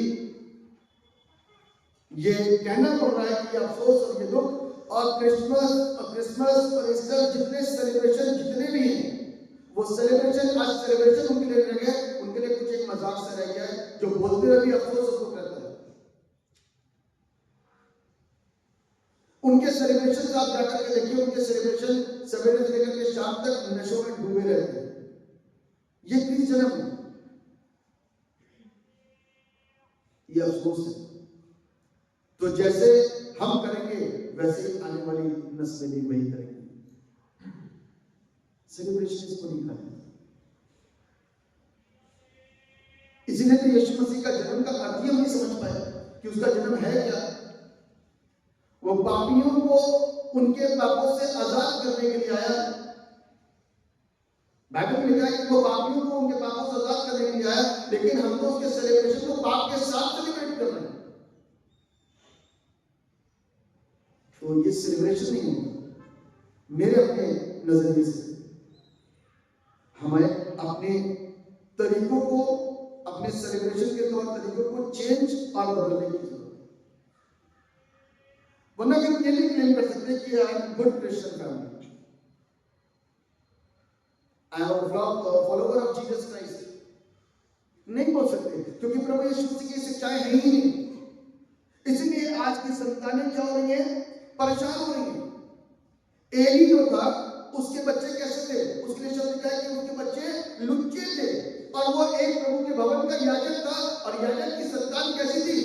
ये कहना पड़ रहा है कि अफसोस और ये दुख। और क्रिसमस और ईस्टर जितने सेलिब्रेशन जितने भी हैं, वो सेलिब्रेशन आज सेलिब्रेशन उनके लिए रह गया, उनके लिए कुछ एक मजाक सा रह गया है, जो बोलते हुए भी अफसोस उसको करता है। उनके सेलिब्रेशन आप जाकर के देखिए, उनके सेलिब्रेशन सवेरे से लेकर के शाम तक नशों में डूबे रहते हैं। ये किस जन्म है? ये अफसोस है। तो जैसे हम करेंगे वैसे ही आने वाली नस्लें भी वही करेंगी। सेलिब्रेशन इसको नहीं करेंगे। इसीलिए तो यीशु मसीह का जन्म का अर्थ ही हम नहीं समझ पाए कि उसका जन्म है क्या। वो पापियों को उनके पापों से आजाद करने के लिए आया। बाइबल में लिखा है कि वो पापियों को उनके पापों से आजाद करने के लिए आया, लेकिन हम तो उसके सेलिब्रेशन को पाप के साथ सेलिब्रेट कर रहे हैं। तो ये सेलिब्रेशन नहीं होगा मेरे अपने नजरिए से। तरीकों को, अपने सेलिब्रेशन के तौर तरीकों को चेंज और बदलने की जरूरत है। वरना फिर ये नहीं क्लेम कर सकते कि I am good Christian family, I am follower of Jesus Christ, नहीं बोल सकते, क्योंकि प्रभु यीशु मसीह की शिक्षाएं है ही नहीं। इसलिए आज की संतानें क्या हो रही है? परेशान हो रही है। एली जो था उसके बच्चे कैसे थे? उसके लिए शब्द क्या है कि उसके बच्चे लुच्चे थे, और वो एक प्रभु के भवन का याजक था, और याजक की संतान कैसी थी?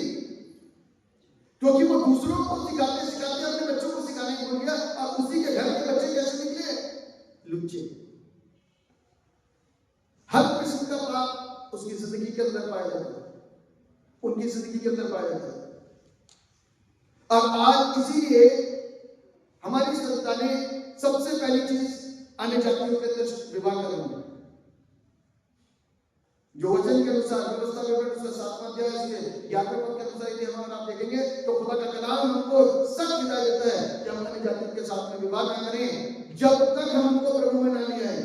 क्योंकि वो दूसरों को सिखाते सिखाते अपने बच्चों को सिखाने भूल गया, और उसी के घर के बच्चे कैसे निकले? लुच्चे। हर किस्म का पाप उसकी जिंदगी के अंदर पाया जाता है, उनकी जिंदगी के अंदर पाया जाता है। और आज इसीलिए हमारी संतानें सबसे पहली चीज अन्य जातियों के अंदर विवाह करेंगे। जो वचन के अनुसार, व्यवस्था के अनुसार 7वां अध्याय इसके 11वें पद के अनुसार यदि हम आप देखेंगे तो खुदा का कलाम हमको सख्त हिदायत देता है कि हम अन्य जातियों के साथ में विवाह ना करें जब तक हम उनको प्रभु में ना ले आए।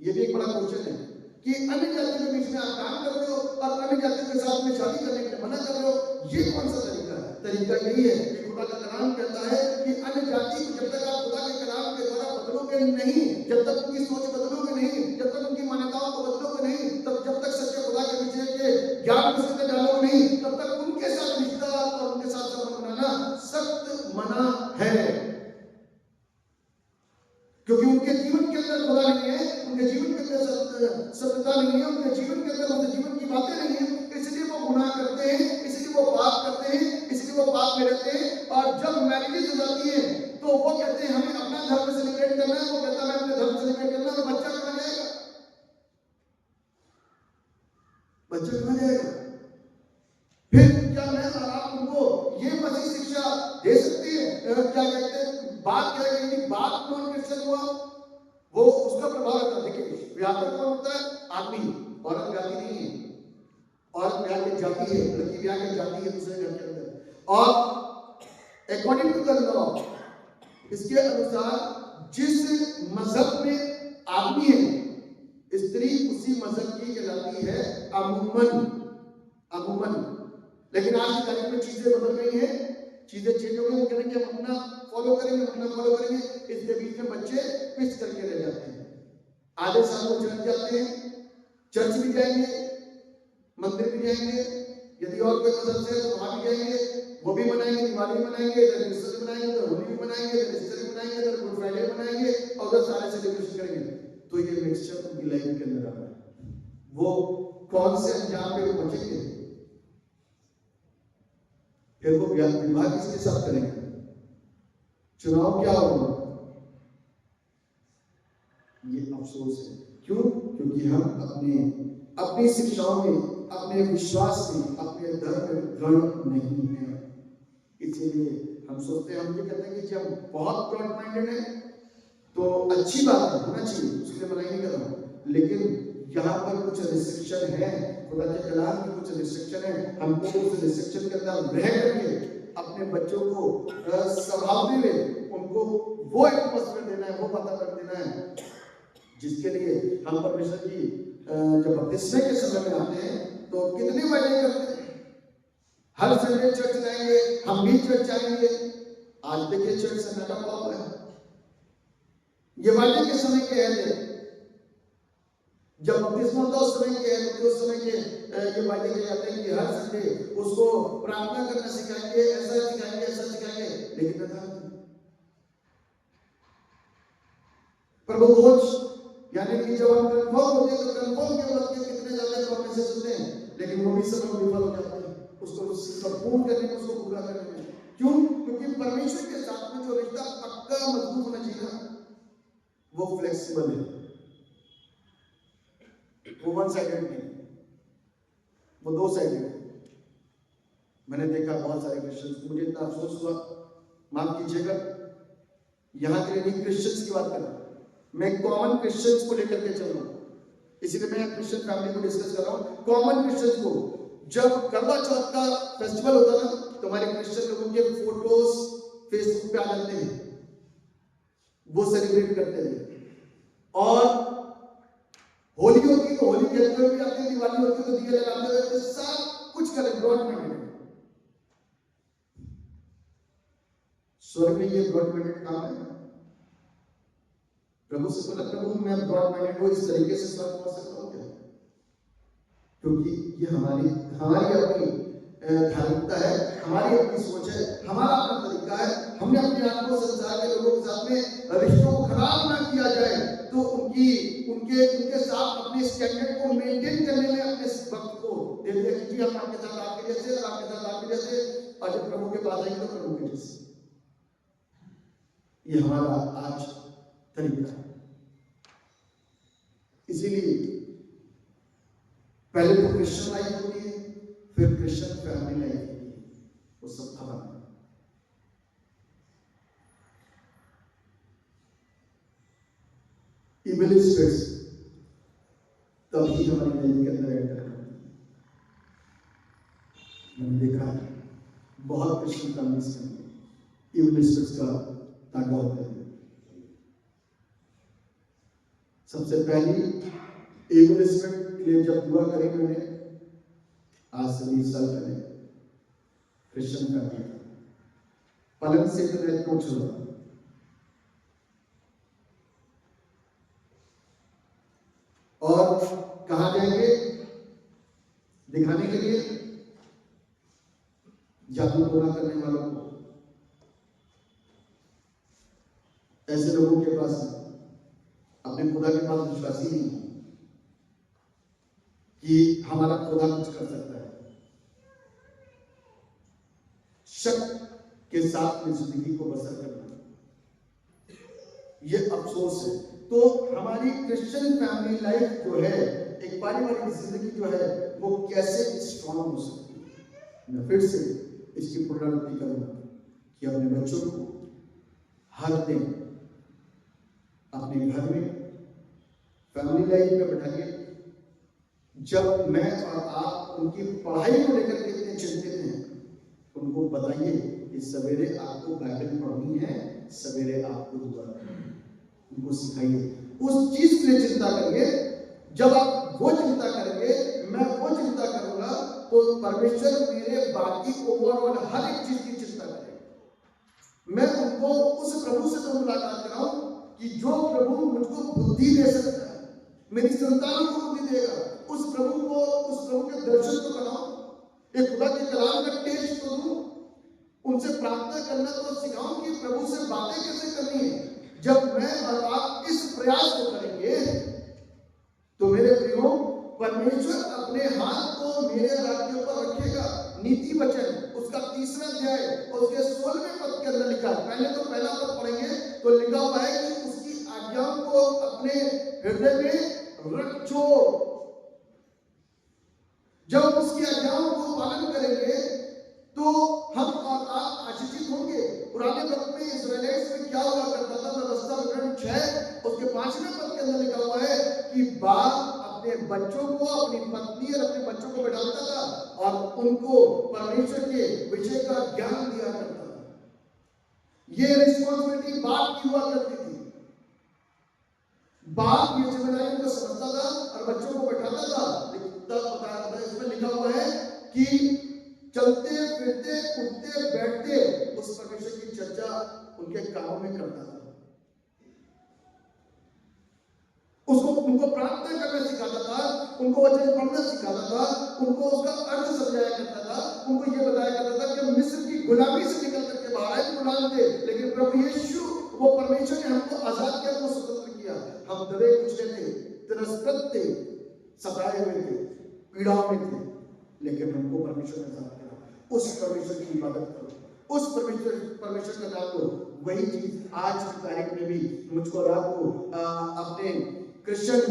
ये भी एक बड़ा क्वेश्चन है कि अन्य जातियों के बीच में आप काम कर रहे हो और अन्य जातियों के साथ में शादी करने के लिए मना कर रहे हो, ये कौन सा तरीका है? तरीका यही है कि खुदा का कलाम कहता है कि अन्य जाति को जब तक आप खुदा के कलाम के द्वारा बदलोगे नहीं, जब तक उनकी सोच बदलोगे नहीं, जब तक उनकी मान्यताओं को बदलोगे नहीं, तब जब तक सच्चे खुदा के विषय के ज्ञान को उसमें डालोगे नहीं, तब तक उनके साथ रिश्ता और उनके साथ संबंध बनाना सख्त मना है। क्योंकि उनके जीवन के अंदर खुदा नहीं है, उनके जीवन के अंदर सत्यता नहीं है, उनके जीवन के अंदर उनके जीवन की बातें नहीं है, इसलिए वो गुनाह करते हैं, इसलिए वो पाप करते हैं, इसलिए वो पाप में रहते हैं। और जब मैरिज हो जाती है तो वो कहते हैं हमें अपना धर्म सेलिब्रेट करना है, वो कहता है अपने धर्म सेलिब्रेट करना है, बच्चा कहाँ जाएगा? बच्चा कहाँ जाएगा? फिर क्या मैं और आप उनको ये मसीह शिक्षा दे सकती है? क्या कहते हैं, बात क्या है कि बात नॉन क्रिश्चियन हुआ वो उसका प्रभाव रहता है। देखिए व्यापक कौन होता है? आदमी, औरत जाति नहीं है, औरत ब्याह की जाति है, लड़की ब्याह की जाति है दूसरे घर के अंदर। और अकॉर्डिंग टू द लॉ, इसके अनुसार जिस मजहब में आदमी है, स्त्री उसी मजहब की कहलाती है अमूमन। लेकिन आज की तारीख में चीजें बदल गई हैं, चीजें चेंज हो गई। वो कहेंगे हम अपना फॉलो करेंगे, इसके बीच में बच्चे पिस करके रह जाते हैं। आधे साल वो चर्च जाते हैं, चर्च भी जाएंगे, मंदिर भी जाएंगे, यदि और कोई मजहब से तो वहां भी जाएंगे, वो भी मनाएंगे, दिवाली मनाएंगे, इधर क्रिसमस मनाएंगे, इधर होली भी मनाएंगे, इधर ईस्टर भी मनाएंगे, इधर गुड फ्राइडे मनाएंगे, और उधर सारे सेलिब्रेशन करेंगे। तो ये मिक्सचर उनकी लाइफ के अंदर आ रहा है। वो कौन से अंजाम पे वो बचेंगे? फिर वो विवाह किसके साथ करेंगे? चुनाव क्या होगा? ये अफसोस है। क्यों? क्योंकि हम अपनी शिक्षाओं में, अपने विश्वास में, अपने धर्म में दृढ़ नहीं है। इसीलिए हम सोचते हैं, हम ये कहते हैं कि जब बहुत ब्रॉड माइंडेड है तो अच्छी बात है, होना चाहिए, उसके लिए मना नहीं कर रहा हूं, लेकिन यहाँ पर कुछ रिस्ट्रिक्शन है, खुदा के कलाम की कुछ रिस्ट्रिक्शन है। हमको उस रिस्ट्रिक्शन के अंदर रह करके अपने बच्चों को संभालते हुए उनको वो एटमॉस्फेयर देना है, वो वातावरण देना है जिसके लिए हम परमेश्वर की जब बपतिस्मे के समय में आते हैं तो कितने वायदे करते हैं। हर संडे चर्च जाएंगे, हम भी चर्च जाएंगे। आज देखिए चर्च सन्नाटा पड़ा हुआ है। ये वायदे के समय के हैं, जब बपतिस्मा होता उस समय के हैं, तो उस समय के ये वायदे किए जाते हैं कि हर संडे उसको प्रार्थना करना सिखाएंगे, ऐसा सिखाएंगे, ऐसा सिखाएंगे। लेकिन प्रभु यानी कि जब हम कंफर्म होते हैं तो कंफर्म के वक्त कितने ज्यादा प्रॉमिसेस होते हैं, लेकिन वो भी सब विफल हो जाते हैं उसको संपूर्ण करने में, उसको पूरा करने में। क्यों? क्योंकि परमेश्वर के साथ में जो रिश्ता पक्का मजबूत होना चाहिए वो फ्लेक्सिबल है, वो वन साइडेड नहीं, वो दो साइडेड है। मैंने देखा बहुत सारे क्रिश्चियंस, मुझे इतना अफसोस हुआ, माफ कीजिएगा, यहाँ के लिए क्रिश्चियंस की बात कर रहा हूं, मैं कॉमन क्रिश्चियंस को लेकर के चल रहा हूं, इसीलिए मैं क्रिश्चियन फैमिली को डिस्कस कर रहा हूं। कॉमन क्रिश्चियंस को जब करवा चौथ का फेस्टिवल होता है ना, तो हमारे क्रिश्चियन लोगों के फोटोज फेसबुक पे आ जाते हैं, वो सेलिब्रेट करते हैं। और होली होती तो होली खेलते हुए भी आते हैं, दिवाली होती तो दिए लगाते हुए, तो सब कुछ करें ब्रॉड माइंडेड। स्वर्ग में ये ब्रॉड माइंडेड काम है। प्रभु से बोला, प्रभु मैं ब्रॉड माइंडेड को इस तरीके से स्वर्ग पहुंच सकता हूँ क्या? क्योंकि ये हमारी अपनी धार्मिकता है, हमारी अपनी सोच है, हमारा अपना तरीका है। हमने अपने आप को संसार के लोगों के साथ में रिश्तों को खराब ना किया जाए, तो उनके साथ अपने स्टैंडर्ड को मेंटेन करने में अपने वक्त को दे दिया कि हम आपके साथ आपके जैसे और आपके साथ आपके जैसे, और जब प्रभु के पास आएंगे तो प्रभु के जैसे। ये हमारा आज तरीका है। इसीलिए पहले तो क्रिश्चियन लाइफ होती है, फिर क्रिश्चियन फैमिली लाइफ होती है, वो सब खबर है। इविल स्पिरिट्स तभी हमारी लाइफ के अंदर एंटर करती है। मैंने देखा है बहुत क्रिश्चियन फैमिलीज में इविल स्पिरिट्स का तांडव होता है। सबसे पहली इविल स्पिरिट के लिए जब दुआ करी मैंने आज से 20 साल पहले, क्रिश्चियन फैमिली पलंग से तो मैं पूछ रहा और कहा जाएंगे दिखाने के लिए जादू टोना करने वालों को। ऐसे लोगों के पास अपने खुदा के पास विश्वास ही नहीं है कि हमारा खुदा कुछ कर सकता है। शक के साथ में जिंदगी को बसर करना, यह अफसोस है। तो हमारी क्रिश्चियन फैमिली लाइफ जो है, एक पारिवारिक जिंदगी जो है, वो कैसे स्ट्रॉन्ग हो सकती है। मैं फिर से इसकी पुनरावृत्ति करूंगा कि अपने बच्चों को हर दिन अपने घर में फैमिली लाइफ में बैठाइए। जब मैं और आप उनकी पढ़ाई को लेकर के इतने चिंतित हैं, उनको बताइए कि सवेरे आपको बाइबल पढ़नी है, सवेरे आपको दुआ करनी है। उनको सिखाइए, उस चीज के लिए चिंता करिए। जब आप वो चिंता करेंगे, मैं वो चिंता करूंगा, तो परमेश्वर मेरे बाकी ओवरऑल हर एक चीज की चिंता करेगा। मैं उनको उस प्रभु से तो मुलाकात कराऊं कि जो प्रभु मुझको बुद्धि दे सकता है, मेरी संतानों को बुद्धि देगा। उस प्रभु के दर्शन तो कराऊं, एक खुदा के कलाम का टेस्ट तो दूं, उनसे प्रार्थना करना तो सिखाऊं कि प्रभु से बातें कैसे करनी है। जब मैं और आप इस प्रयास को करेंगे, तो मेरे प्रियो, परमेश्वर अपने हाथ को मेरे राज्य पर रखेगा। नीति वचन उसका 3रा अध्याय और उसके 16वें पद के अंदर लिखा है। पहले तो पहला पद पढ़ेंगे तो लिखा हुआ है कि उसकी आज्ञाओं को अपने हृदय में रखो। जब उसकी आज्ञाओं को पालन करेंगे तो हम और आप आशीषित होंगे। पुराने वक्त में इस्राएलिट्स में क्या हुआ करता था, व्यवस्था विवरण 6 उसके 5वें पद के अंदर लिखा हुआ है कि बाप अपने बच्चों को, अपनी पत्नी और अपने बच्चों को बैठाता था और उनको परमेश्वर के विषय का ज्ञान दिया करता था। ये रिस्पॉन्सिबिलिटी बाप की हुआ करती थी। बाप ये जिम्मेदारी को समझता था और बच्चों को बैठाता था। इसमें लिखा हुआ है कि चलते फिरते उठते बैठते उस परमेश्वर की चर्चा उनके कामों में करता था। उनको प्रार्थना करना सिखाता था, उनको वचन पढ़ना सिखाता था, उनको उसका अर्थ समझाया करता था, उनको ये बताया करता था कि मिस्र की गुलामी से निकल करके बाहर आए, गुलाम थे, लेकिन प्रभु यीशु, वो परमेश्वर ने हमको आजाद किया, हमको स्वतंत्र किया। हम दबे कुचले थे, तिरस्कृत थे, सताए हुए थे, पीड़ाओं में थे, लेकिन हमको परमेश्वर ने आजाद किया। उस परमेश्वर की इबादत करो, उस परमेश्वर का नाम लो। वही चीज आज की तारीख में भी मुझको और आपको अपने क्रिश्चियन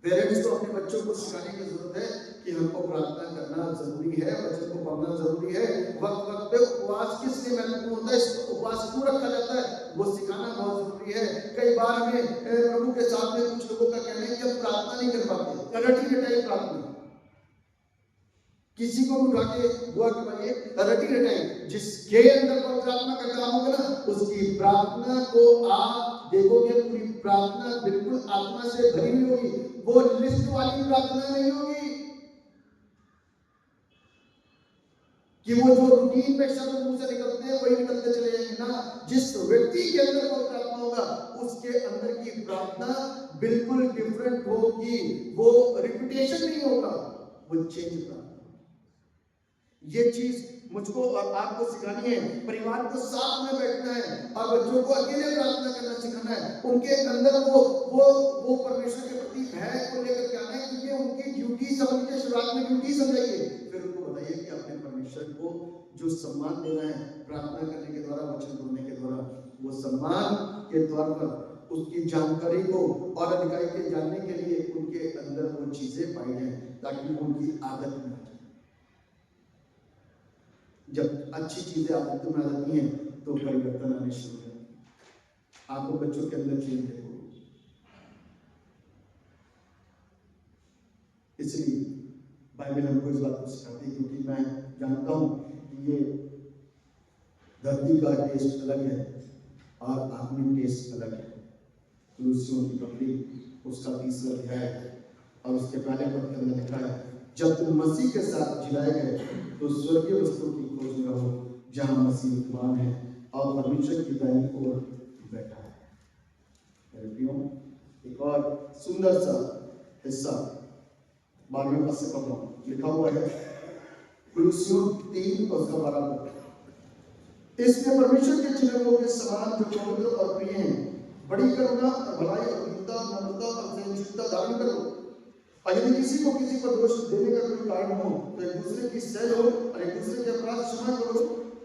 पेरेंट्स को अपने बच्चों को सिखाने की जरूरत है कि हमको प्रार्थना करना जरूरी है, वचन को पढ़ना जरूरी है। वक्त वक्त पे उपवास किस लिए महत्वपूर्ण होता है, इसको उपवास क्यों रखा जाता है, वो सिखाना बहुत जरूरी है। कई बार हमें प्रभु के सामने कुछ लोगों का कहना है कि हम प्रार्थना नहीं कर पाते, रटी रटाई प्रार्थना। किसी को उठा के दुआ करवाइए, रटी रटाई, जिसके अंदर पवित्र आत्मा का काम होगा ना, उसकी प्रार्थना को आप देखोगे, पूरी प्रार्थना बिल्कुल आत्मा से भरी हुई होगी। वो लिस्ट वाली प्रार्थना नहीं होगी कि वो जो रूटीन में शब्द मुंह से निकलते हैं वही निकलते चले जाएंगे ना। जिस व्यक्ति के अंदर वो प्रार्थना होगा उसके अंदर की प्रार्थना बिल्कुल डिफरेंट होगी, वो रिपीटेशन नहीं होगा, वो चेंज प्रार्थना। ये चीज मुझको और आपको सिखानी है। परिवार को साथ में बैठना है और बच्चों को अकेले प्रार्थना करना सिखाना है। उनके अंदर वो परमेश्वर के प्रति भय को लेकर के आना है, क्योंकि उनकी ड्यूटी समझिए, शुरुआत में ड्यूटी समझाइए, फिर उनको बताइए कि अपने परमेश्वर को जो सम्मान देना है प्रार्थना करने के द्वारा, वचन बोलने के द्वारा, वो सम्मान के द्वार पर उसकी जानकारी को और अधिकारी के जानने के लिए उनके अंदर वो चीजें पाई जाए ताकि उनकी आदत में। जब अच्छी चीजें आदतों में आ जाती हैं तो परिवर्तन आने शुरू हो जाते हैं। आपको बच्चों के अंदर चेंज देखो। इसलिए बाइबल हमको इस बात को सिखाती है, क्योंकि मैं जानता हूं कि ये धरती का टेस्ट अलग है और आत्मिक टेस्ट अलग है। कुलुस्सियों की पत्री उसका 30वां अध्याय और उसके पहले पद के अंदर लिखा है, जब तुम मसीह के साथ जिलाए गए तो स्वर्गीय वस्तु की खोज में रहो जहां मसीह विद्वान है और परमेश्वर की दाहिनी ओर बैठा है। मेरे प्रियो, एक और सुंदर सा हिस्सा 12वें पद से पढ़ रहा हूं। लिखा हुआ है कुलुस्सियों 3 और उसका 12 पद, इसमें परमेश्वर के चिन्हों के समान जो पवित्र और प्रिय हैं बड़ी करुणा और भलाई और दीनता, नम्रता और सहनशीलता धारण करो। और यदि किसी को किसी पर दोष देने का कोई कारण हो तो एक दूसरे की सह लो और एक दूसरे के अपराध क्षमा करो,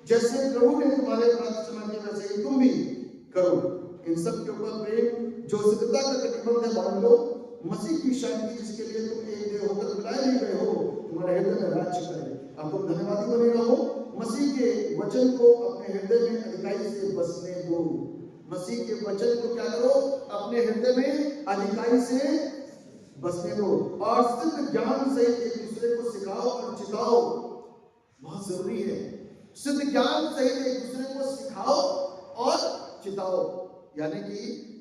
जैसे प्रभु ने तुम्हारे अपराध क्षमा किए वैसे ही तुम भी करो। इन सब के ऊपर प्रेम जो सिद्धता का कटिबद्ध है बांध लो। मसीह की शांति जिसके लिए तुम एक देह होकर बुलाए नहीं गए हो तुम्हारे हृदय में राज्य करे। अब तुम धन्यवादी बने रहो। मसीह के वचन को अपने हृदय में अधिकाई से बसने दो। मसीह के वचन को क्या करो? अपने हृदय में अधिकाई से बसने दो और सिद्ध ज्ञान से एक दूसरे को सिखाओ और चिताओ। बहुत जरूरी है। सिद्ध ज्ञान से एक दूसरे को सिखाओ और चिताओ, यानी कि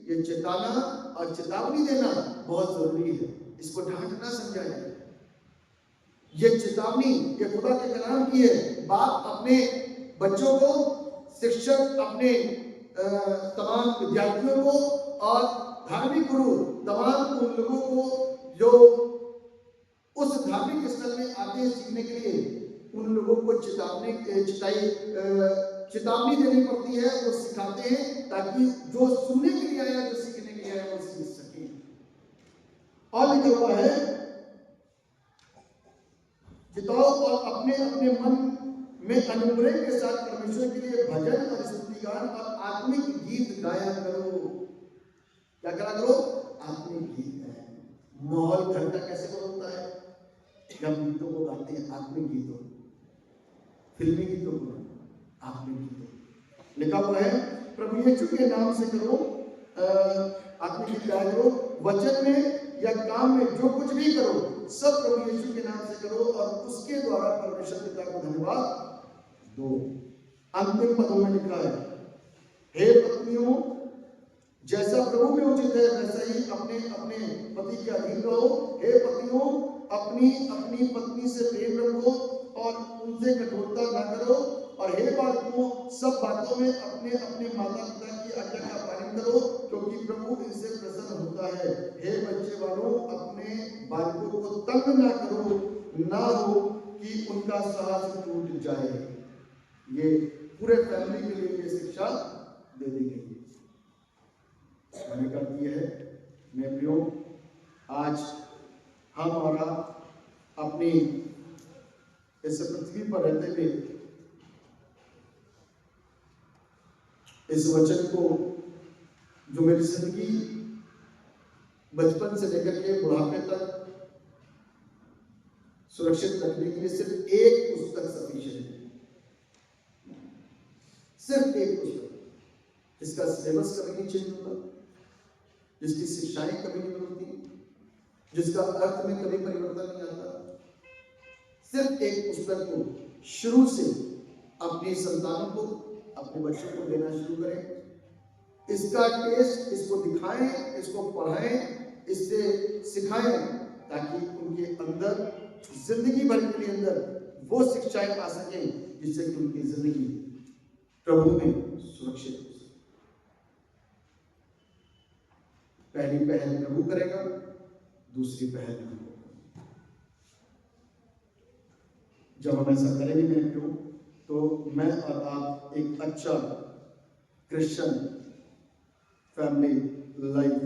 ये चिताना और चेतावनी देना बहुत जरूरी है। इसको डांटना समझाइए। ये चेतावनी ये खुदा के कलाम की है। बाप अपने बच्चों को, शिक्षक अपने तमाम विद्यार्थियों को और धार्मिक गुरु तमाम उन लोगों को जो उस धार्मिक स्थल में आते हैं सीखने के लिए, उन लोगों को चेतावनी देनी पड़ती है। वो सिखाते हैं ताकि जो सुनने के लिए आया, जो सीखने के लिए आया, वो सीख सके। और लिखा हुआ है, चिताओ और अपने अपने मन में अनुग्रह के साथ परमेश्वर के लिए भजन और स्तुतिगान और आत्मिक गीत गाया करो। क्या करा करो? आत्मिक गीत गाया। माहौल घर का कैसे बदलता है जब गीतों को गाते हैं, आत्मिक गीतों, फिल्मी गीतों को, आत्मिक गीतों। लिखा हुआ है, प्रभु यीशु के नाम से करो, आत्मिक गीत गाया करो। वचन में या काम में जो कुछ भी करो सब प्रभु यीशु के नाम से करो और उसके द्वारा परमेश्वर पिता को धन्यवाद दो। अंतिम पदों में लिखा है, हे पत्नियों, जैसा प्रभु में उचित है वैसा ही अपने अपने पति के अधीन रहो। हे पतियों, अपनी अपनी पत्नी से प्रेम रखो और उनसे कठोरता न करो। और हे बालकों, सब बातों में अपने अपने माता पिता की आज्ञा का पालन करो, क्योंकि प्रभु इनसे प्रसन्न होता है। हे बच्चे वालों, अपने बालकों को तंग ना करो, ना हो कि उनका साहस टूट जाए। ये पूरे फैमिली के लिए ये शिक्षा दे दी गई है। मैंने कर दिए है। मैं प्रियो, आज हम और अपनी इस पृथ्वी पर रहते हुए इस वचन को, जो मेरी जिंदगी बचपन से लेकर के बुढ़ापे तक सुरक्षित रखने के लिए सिर्फ एक पुस्तक सफिशिएंट है। सिर्फ एक पुस्तक जिसका सिलेबस कभी नहीं चेंज होता, जिसकी शिक्षाएं कभी नहीं बदलती, जिसका अर्थ में कभी परिवर्तन नहीं आता। सिर्फ एक पुस्तक को शुरू से अपने संतानों को, अपने बच्चों को देना शुरू करें। इसका टेस्ट, इसको दिखाएं, इसको पढ़ाएं इससे सिखाएं, ताकि उनके अंदर जिंदगी भर के लिए अंदर वो शिक्षाएं आ सकें जिससे कि उनकी जिंदगी प्रभु में सुरक्षित हो सके। पहली पहल प्रभु करेगा, दूसरी पहल हम होगा। जब हम ऐसा करेंगे मेरे प्रियो, तो मैं और आप एक अच्छा क्रिश्चियन फैमिली लाइफ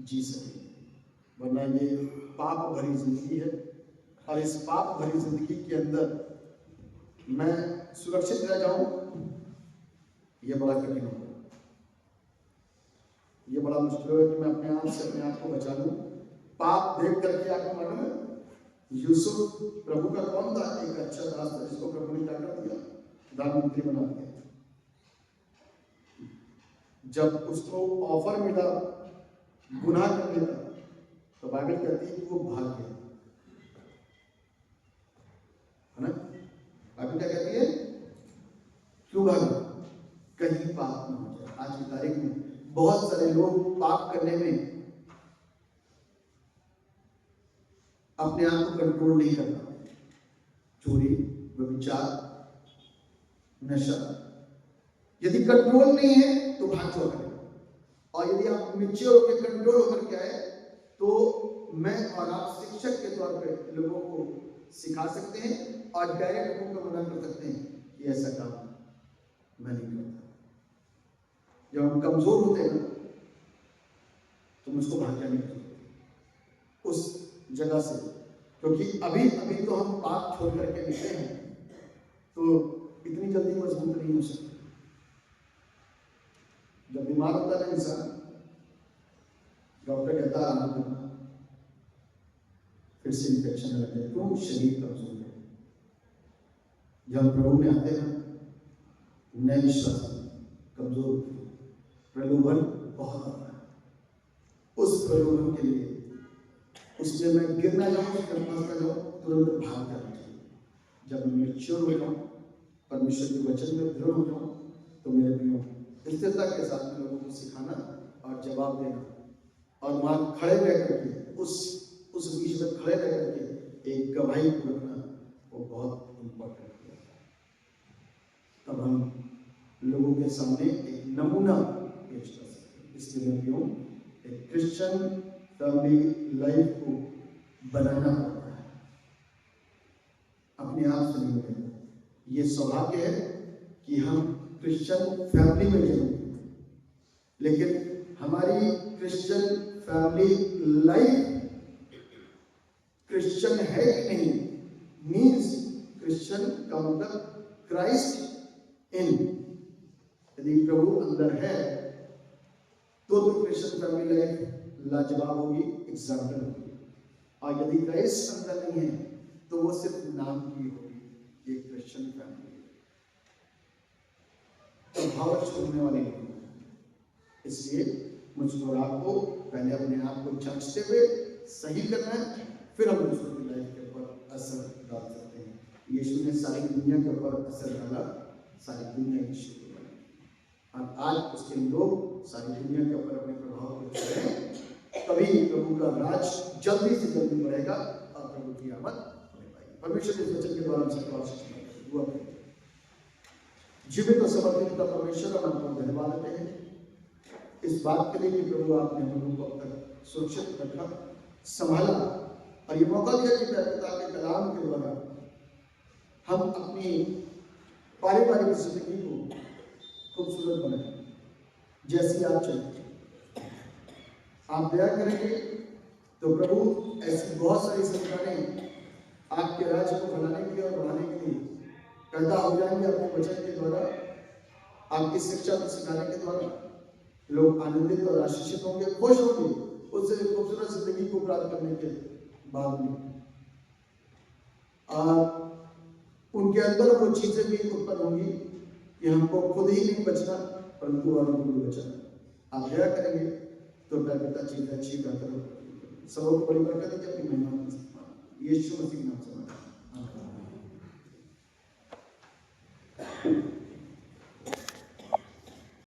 जी सकेंगे। वरना ये पाप भरी जिंदगी है, और इस पाप भरी जिंदगी के अंदर मैं सुरक्षित रह जाऊं, ये बड़ा कठिन होगा। ये बड़ा मुश्किल होगा कि मैं अपने आप से अपने आप को बचा लूं। पाप देख करके आपको मालूम है, यूसुफ प्रभु का कौन था? एक अच्छा दास था, जिसको प्रभु ने क्या कर दिया? प्रधानमंत्री बना दिया। जब उसको ऑफर मिला गुनाह करने का, तो बाइबल कहती है कि वो भाग गया, है ना? बाइबल क्या कहती है? क्यों भागा? कहीं पाप न हो जाए। आज की तारीख में बहुत सारे लोग पाप करने में अपने आप को कंट्रोल नहीं कर पाते। चोरी, व्यभिचार, नशा, यदि कंट्रोल नहीं है तो भाग जाओ करेगा। और यदि आप मैच्योर होकर कंट्रोल होकर के आए, तो मैं और आप शिक्षक के तौर पे लोगों को सिखा सकते हैं और डायरेक्ट उनको मना कर सकते हैं कि ऐसा काम मैं नहीं करता। जब हम कमजोर होते हैं ना, तो मुझको भाग जाने की उस जगह से, क्योंकि अभी अभी तो हम पाप छोड़ करके निकले हैं, तो इतनी जल्दी मजबूत नहीं हो सकते। जब बीमार होता है इंसान, डॉक्टर कहता है आराम करना, फिर से इन्फेक्शन लग जाए, तो शरीर कमजोर है। जब प्रभु में आते हैं, नए विश्वास कमजोर होते हैं, प्रलोभन बहुत आता है। उस प्रलोभन के लिए उसमें मैं गिर ना जाऊं, फंस ना जाऊं, तुरंत भाग जाना चाहिए। जब मैं मैच्योर हो जाऊं, परमेश्वर के वचन में दृढ़ हो जाऊं, तो मेरे प्रियो स्थिरता के साथ में लोगों को सिखाना और जवाब देना, और वहां खड़े रह करके उस बीच में खड़े रह करके एक गवाही को रखना, वो बहुत इम्पोर्टेंट है। तब हम लोगों के सामने एक नमूना पेश कर सकते हैं। इसके लिए एक क्रिश्चियन फैमिली लाइफ को बनाना पड़ता है, अपने आप से नहीं होगा। ये सौभाग्य है कि हम क्रिश्चियन फैमिली में जन्मे, लेकिन हमारी क्रिश्चियन फैमिली लाइफ क्रिश्चियन है कि नहीं, मीन्स क्रिश्चियन का मतलब क्राइस्ट इन। यदि प्रभु अंदर है तो क्रिश्चियन फैमिली लाइफ लाजवाब होगी, एग्जाम्पल होगी। और यदि क्राइस्ट अंदर नहीं है तो वो सिर्फ नाम की होगी, ये क्रिश्चियन फैमिली प्रभाव छोड़ने वाली नहीं। इसलिए मुझको और आपको पहले अपने आप को जांचते हुए सही करना है, फिर हम दूसरों की लाइफ के ऊपर असर डाल सकते हैं। यीशु ने सारी दुनिया के ऊपर असर डाला, सारी दुनिया यीशु को बनी, और आज उसके लोग सारी दुनिया के ऊपर अपने प्रभाव को छोड़ें, तभी प्रभु का राज जल्दी से जल्दी बढ़ेगा और प्रभु की आमद होने पाएगी। परमेश्वर इस वचन के द्वारा हम सबको आशीष दुआ करें। जीवित और समर्पित पिता परमेश्वर, हम आपको धन्यवाद देते हैं इस बात के लिए कि प्रभु आपने हम लोगों को अब तक सुरक्षित रखा, संभाला, और ये मौका दिया कि पिता के कलाम के द्वारा हम अपनी पारिवारिक जिंदगी को खूबसूरत बनाए, जैसी आप चाहते। आप दया करेंगे तो प्रभु ऐसी बहुत सारी संतानें आपके राज्य को बनाने के लिए और बढ़ाने के लिए पैदा हो जाएंगे। आपके वचन के द्वारा, आपकी शिक्षा को सिखाने के द्वारा लोग आनंदित और आशीषित होंगे, खुश होंगे उससे खूबसूरत जिंदगी को प्राप्त करने के बाद में। और उनके अंदर वो चीजें भी उत्पन्न होंगी कि हमको खुद ही नहीं बचना, परंतु औरों को भी बचाना। आप दया करेंगे तो पिता चीजें अच्छी बेहतर सबको बड़ी बरकत की अपनी महिमा यीशु मसीह नाम से।